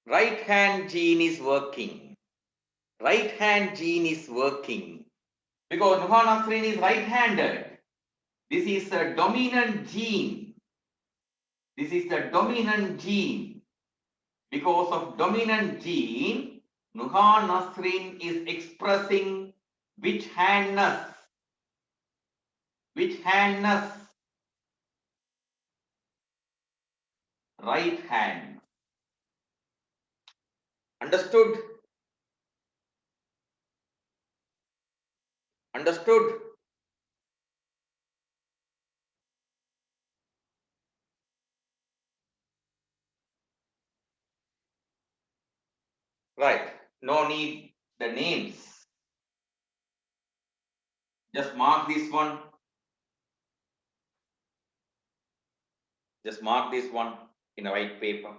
Right hand gene is working. Right hand gene is working. Because Nuha Nasrin is right handed. This is a dominant gene. This is the dominant gene. Because of dominant gene, Nuha Nasrin is expressing which handness? Which handness? Right hand. Understood? Understood? Right. No need the names. Just mark this one. Just mark this one in a white paper.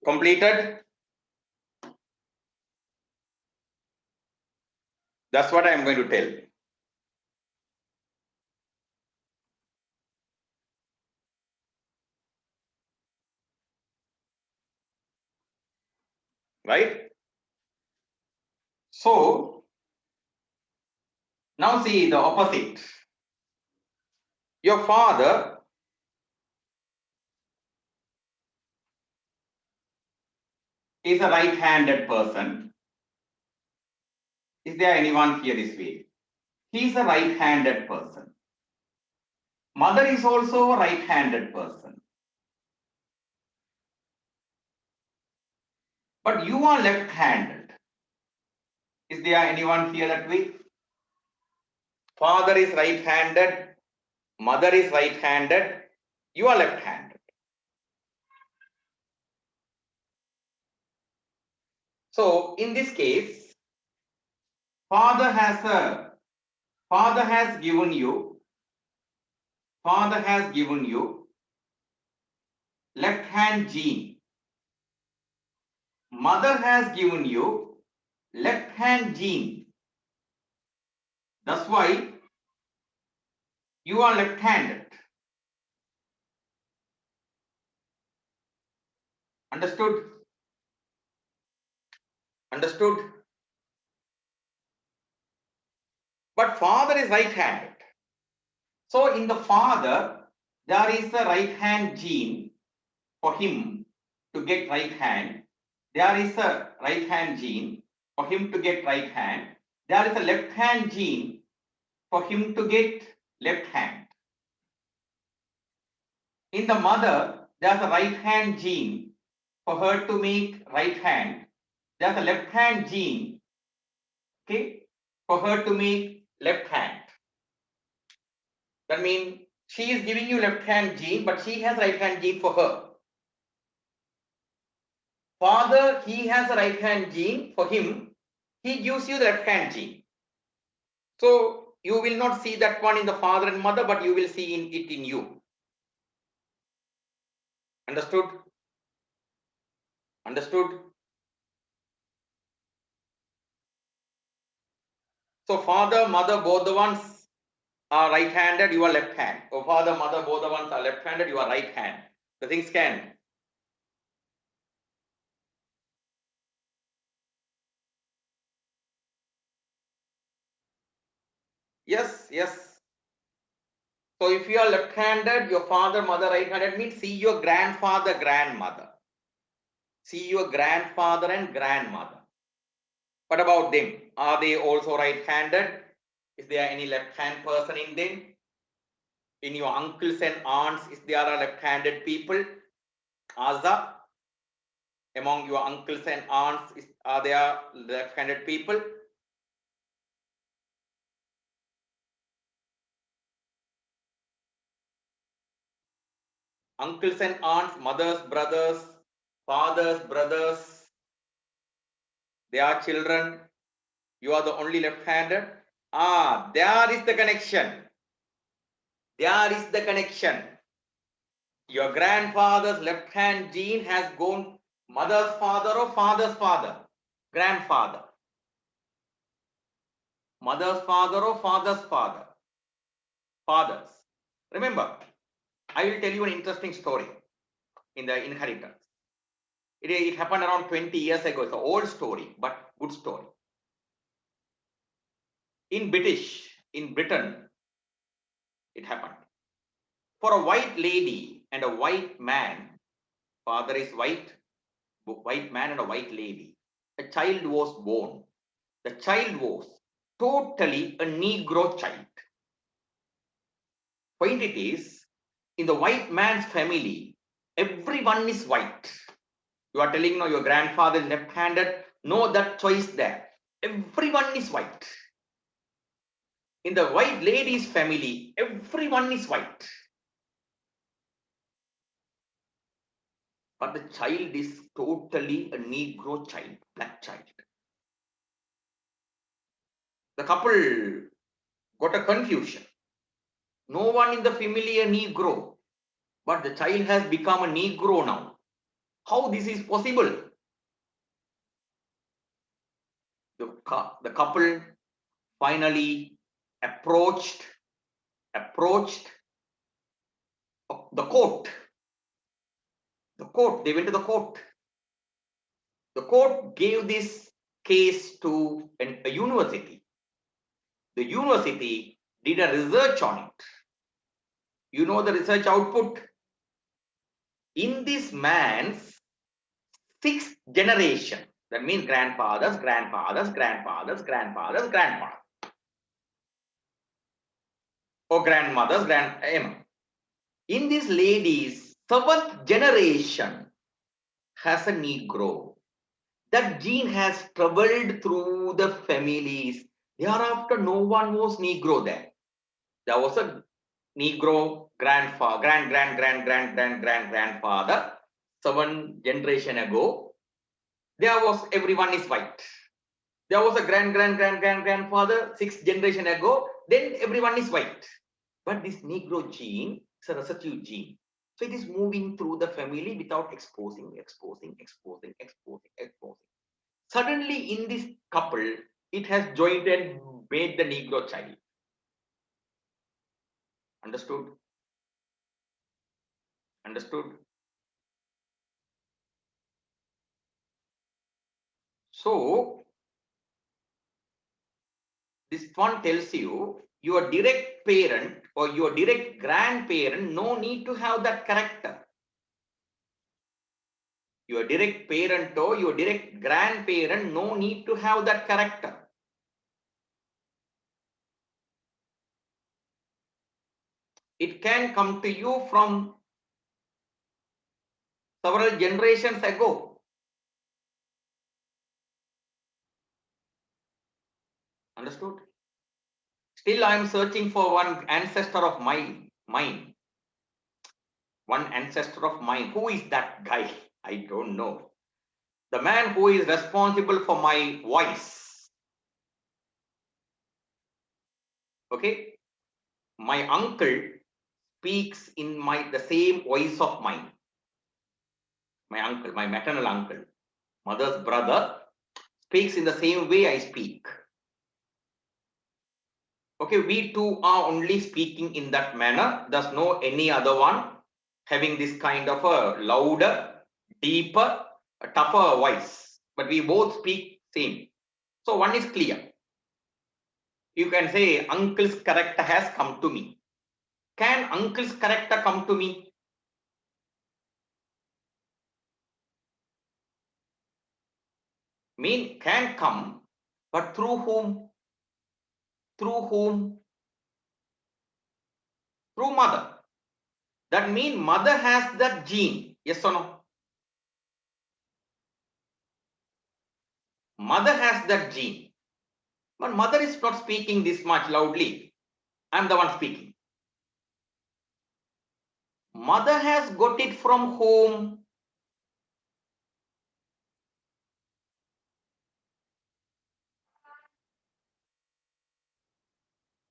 Completed? That's what I am going to tell. Right? So, now see the opposite. Your father is a right-handed person. Is there anyone here this way? He is a right-handed person. Mother is also a right-handed person. But you are left-handed. Is there anyone here that way? Father is right-handed. Mother is right-handed. You are left-handed. So in this case, father has given you left hand gene. Mother has given you left hand gene. That's why you are left-handed. Understood? Understood? But father is right-handed. So in the father, there is a right hand gene for him to get right hand. There is a right hand gene for him to get right hand. There is a left hand gene for him to get left hand. In the mother, there's a right hand gene for her to make right hand. There's a left hand gene, okay, for her to make left hand. That means she is giving you left hand gene, but she has right hand gene for her. Father, he has a right hand gene for him. He gives you the left hand gene. So you will not see that one in the father and mother, but you will see it in you. Understood? Understood? So father, mother, both the ones are right handed, you are left hand. So father, mother, both the ones are left handed, you are right hand. The things can. Yes, yes. So if you are left-handed, your father, mother, right-handed means see your grandfather, grandmother. See your grandfather and grandmother. What about them? Are they also right-handed? Is there any left-hand person in them? In your uncles and aunts, is there are left-handed people? Aza, among your uncles and aunts, are there left-handed people? Uncles and aunts, mothers, brothers, fathers, brothers, they are children. You are the only left-handed. Ah, there is the connection. There is the connection. Your grandfather's left hand gene has gone mother's father or father's father, grandfather. Mother's father or father's father, fathers. Remember, I will tell you an interesting story in the inheritance. It happened around 20 years ago. It's an old story, but good story. In Britain, it happened. For a white lady and a white man, father is white man and a white lady, a child was born. The child was totally a Negro child. Point it is, in the white man's family, everyone is white. You are telling, no, your grandfather is left-handed. No, that choice there. Everyone is white. In the white lady's family, everyone is white. but the child is totally a Negro child, black child. The couple got a confusion. No one in the family a Negro, but the child has become a Negro now. How this is possible? The couple finally approached the court. They went to the court. The court gave this case to a university. The university did a research on it. You know the research output? In this man's sixth generation, that means grandfathers, or grandmothers, in this lady's seventh generation has a Negro. That gene has traveled through the families. Thereafter, no one was Negro there. There was a Negro grandfather, 7 generation ago. There was, everyone is white. There was a grandfather 6 generation ago. Then everyone is white. But this Negro gene is a recessive gene. So it is moving through the family without exposing. Suddenly in this couple, it has joined and made the Negro child. Understood? So this one tells you your direct parent or your direct grandparent no need to have that character. Your direct parent or your direct grandparent no need to have that character. It can come to you from several generations ago. Understood? Still, I am searching for one ancestor of mine. One ancestor of mine. Who is that guy? I don't know. The man who is responsible for my voice. Okay? My uncle speaks in the same voice of mine. My uncle, my maternal uncle, mother's brother, speaks in the same way I speak. Okay, we two are only speaking in that manner. There's no any other one having this kind of a louder, deeper, tougher voice. But we both speak same. So one is clear. You can say uncle's character has come to me. Can uncle's character come to me? Mean can come, but through whom? Through whom? Through mother. That means mother has that gene. Yes or no? Mother has that gene. But mother is not speaking this much loudly. I'm the one speaking. Mother has got it from whom?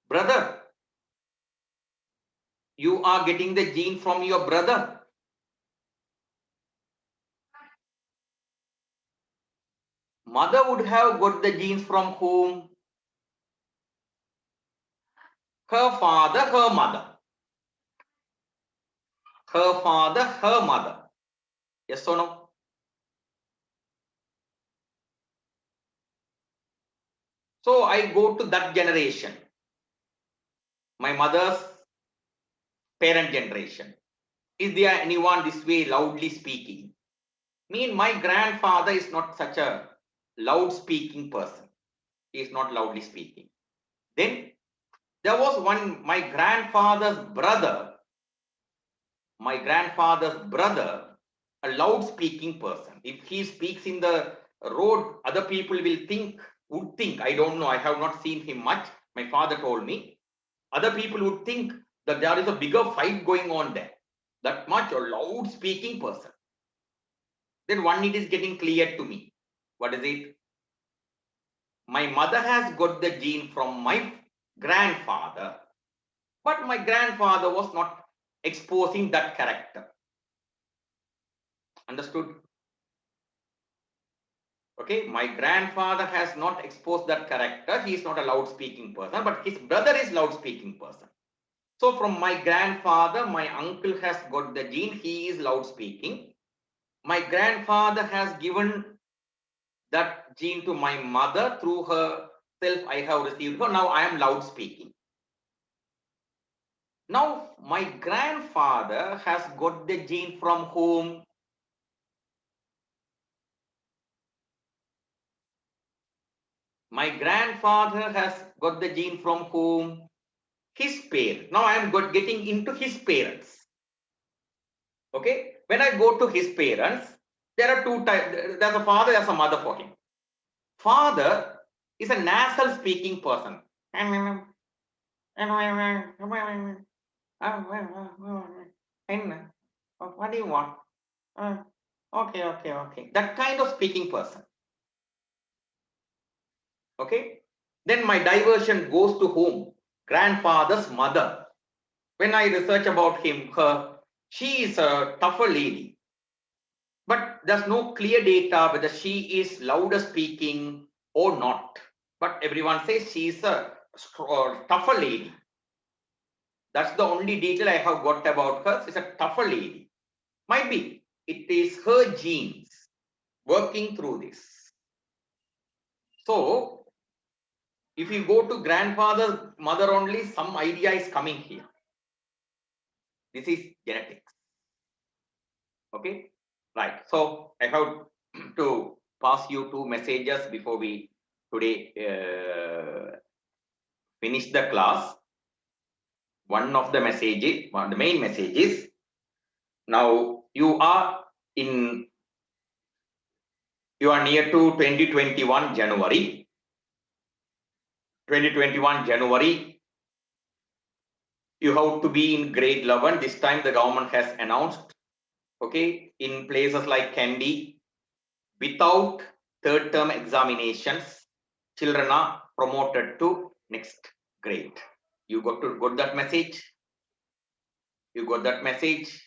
Brother. You are getting the gene from your brother. Mother would have got the genes from whom? Her father, her mother. Her father, her mother. Yes or no? So I go to that generation. My mother's parent generation. Is there anyone this way loudly speaking? Mean my grandfather is not such a loud speaking person. He is not loudly speaking. Then there was one, my grandfather's brother, a loud speaking person. If he speaks in the road, other people would think, I don't know, I have not seen him much. My father told me, other people would think that there is a bigger fight going on there. That much a loud speaking person. then one it is getting clear to me. What is it? My mother has got the gene from my grandfather, but my grandfather was not exposing that character. Understood? Okay, my grandfather has not exposed that character. He is not a loud speaking person, but his brother is loud speaking person. So from my grandfather, my uncle has got the gene. He is loud speaking. My grandfather has given that gene to my mother. Through herself, I have received her. Now I am loud speaking. Now my grandfather has got the gene from whom? My grandfather has got the gene from whom? His parents. Now I am getting into his parents. Okay, when I go to his parents, there are two types. There's a father, there's a mother for him. Father is a nasal speaking person. What do you want? Okay. That kind of speaking person. Okay. Then my diversion goes to whom? Grandfather's mother. When I research about him, she is a tougher lady. But there's no clear data whether she is louder speaking or not. But everyone says she is a tougher lady. That's the only detail I have got about her. She's a tougher lady. Might be it is her genes working through this. So if you go to grandfather's mother only, some idea is coming here. This is genetics. Okay, right. So I have to pass you two messages before we today finish the class. One of the messages, the main message is, now you are near to 2021 January. 2021 January, you have to be in grade 11. This time the government has announced, okay, in places like Kandy, without third term examinations, children are promoted to next grade. You got that message? You got that message?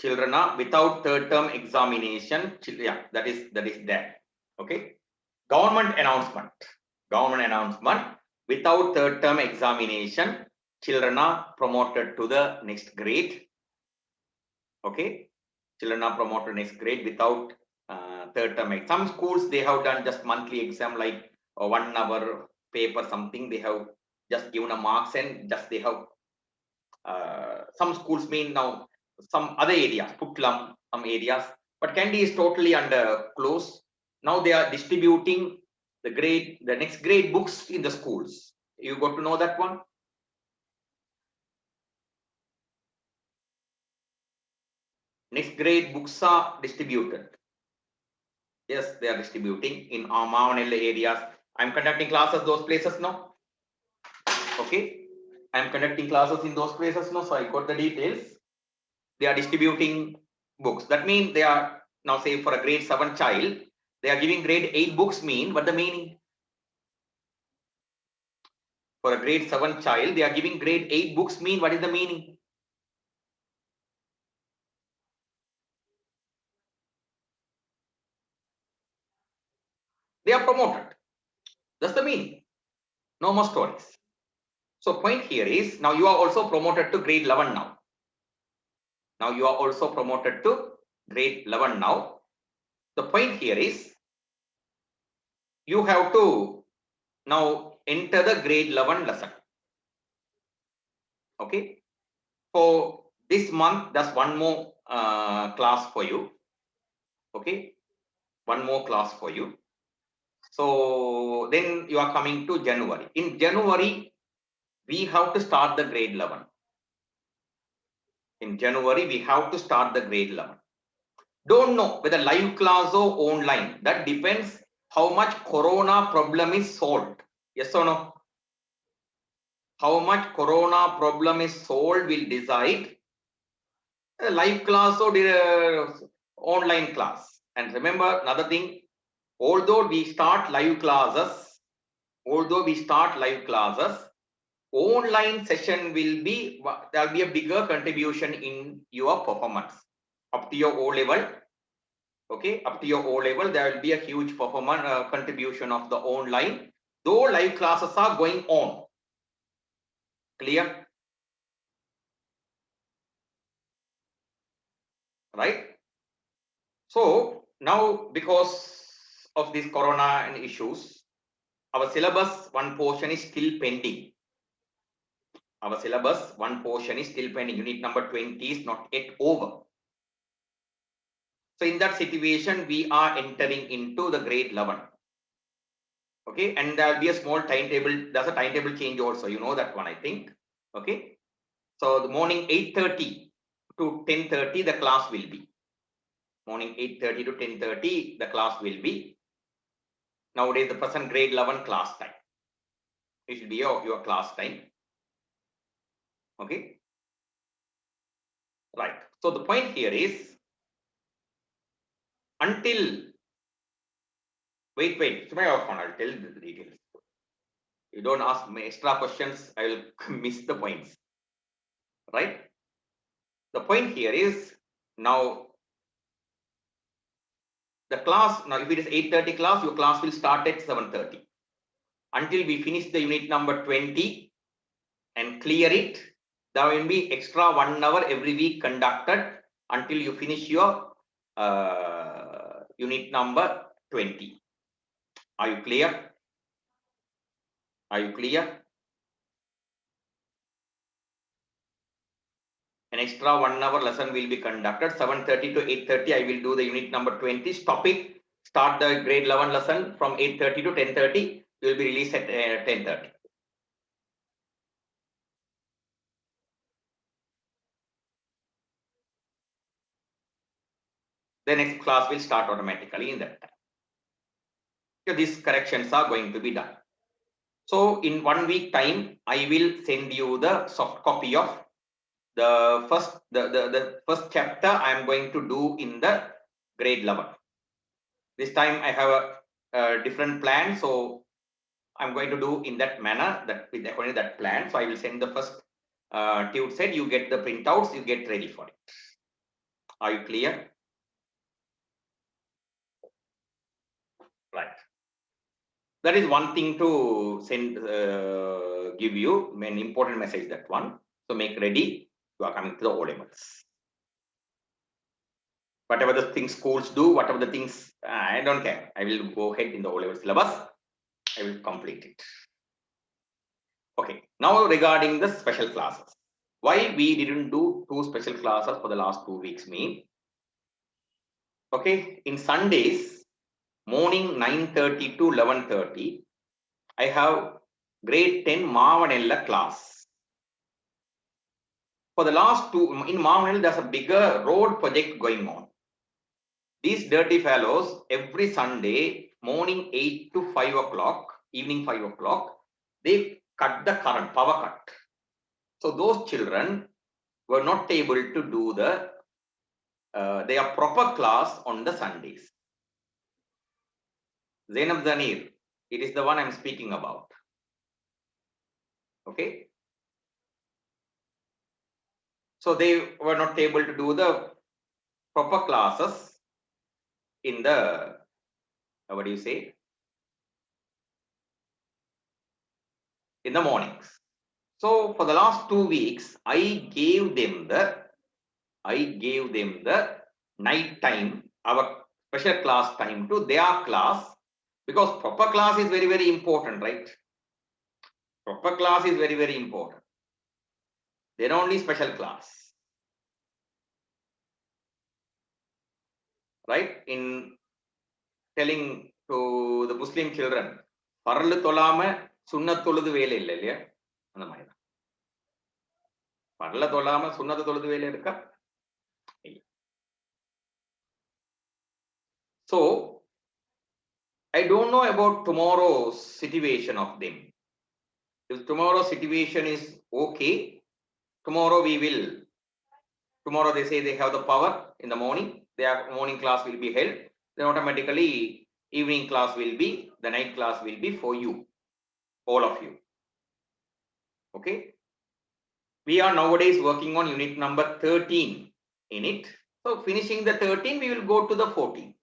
Children are without third term examination. Yeah, that is there. Okay. Government announcement. Without third term examination, children are promoted to the next grade. Okay. Children are promoted next grade without third term. Some schools, they have done just monthly exam, like 1 hour paper something. They have just given a marks and just they have some schools mean now some other areas, Putlam, some areas, but Kandy is totally under close. Now they are distributing the next grade books in the schools. You got to know that one? Next grade books are distributed. Yes, they are distributing in Mavanella areas. I'm conducting classes those places now. Okay, I'm conducting classes in those places now, so I got the details. They are distributing books. That means they are now, say for a grade 7 child, they are giving grade 8 books. Mean what the meaning? For a grade 7 child, they are giving grade 8 books. Mean what is the meaning? They are promoted. That's the meaning. No more stories. So point here is, now you are also promoted to grade 11 now. Now you are also promoted to grade 11 now. The point here is, you have to now enter the grade 11 lesson. Okay. For this month, there's one more class for you. Okay. One more class for you. So then you are coming to January. In January, we have to start the grade 11. In January, we have to start the grade 11. Don't know whether live class or online. That depends how much corona problem is solved. Yes or no? How much corona problem is solved will decide A live class or online class. And remember another thing, although we start live classes, online session will be, there will be a bigger contribution in your performance up to your O level. Okay, up to your O level, there will be a huge performance contribution of the online, though live classes are going on. Clear? Right? So now, because of this corona and issues, our syllabus one portion is still pending. Our syllabus one portion is still pending. Unit number 20 is not yet over. So in that situation, we are entering into the grade 11. Okay, and there will be a small timetable. There's a timetable change also. You know that one, I think. Okay, so the morning 8:30 to 10:30, the class will be. Morning 8:30 to 10:30, the class will be. Nowadays, the present grade 11 class time. It should be your class time. Okay. Right. So the point here is, until, wait, it's my phone, I'll tell the details. You don't ask me extra questions, I will miss the points. Right? The point here is, now the class, now if it is 8:30 class, your class will start at 7:30. Until we finish the unit number 20 and clear it, there will be extra 1 hour every week conducted until you finish your unit number 20. Are you clear? Are you clear? An extra 1 hour lesson will be conducted. 7:30 to 8:30, I will do the unit number 20. Stop it. Start the grade 11 lesson from 8:30 to 10:30. You will be released at 10:30. The next class will start automatically in that time. So these corrections are going to be done. So in 1 week time, I will send you the soft copy of the first chapter I am going to do in the grade 11. This time I have a different plan, so I'm going to do in that manner, that with according to that plan. So I will send the first tube set, you get the printouts, you get ready for it. Are you clear? Right. That is one thing to send, give you an important message, that one. So make ready, you are coming to the O levels. Whatever the things schools do, whatever the things, I don't care. I will go ahead in the O level syllabus. I will complete it. Okay. Now regarding the special classes, why we didn't do 2 special classes for the last 2 weeks mean? Okay, in Sundays morning 9:30 to 11:30, I have grade 10 Mavanella class. For the last 2 in Mavanella, there's a bigger road project going on. These dirty fellows, every Sunday morning 8 to 5 o'clock, evening 5 o'clock, they cut the current, power cut. So those children were not able to do their proper class on the Sundays. Zainab Zanir, it is the one I'm speaking about. Okay. So they were not able to do the proper classes in the, what do you say, in the mornings. So for the last 2 weeks, I gave them the night time, our special class time, to their class, because proper class is very, very important, right? Proper class is very, very important. Then only special class, right? In telling to the Muslim children, பரலு தொழாம சுண்ணத் தொழுது வேலை இல்லை இல்லையா, அந்த மாதிரி தான். பரல தொழாம சுண்ணத்தை தொழுது வேலை இருக்கா? So I don't know about tomorrow's situation of them. If tomorrow's situation is okay, tomorrow we will Tomorrow they say they have the power in the morning, their morning class will be held, then automatically evening class will be, the night class will be for you, all of you. Okay, we are nowadays working on unit number 13 in it. So finishing the 13, we will go to the 14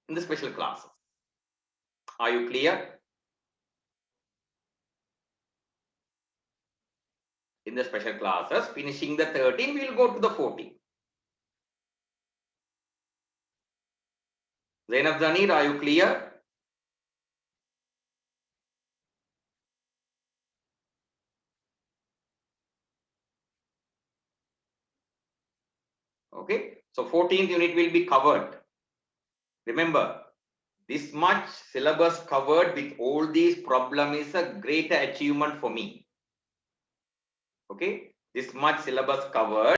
in the special classes. Are you clear? In the special classes, finishing the 13, we will go to the 14. Zainab Zanir, are you clear? Okay, so 14th unit will be covered. Remember, this much syllabus covered with all these problems is a greater achievement for me. Okay, this much syllabus covered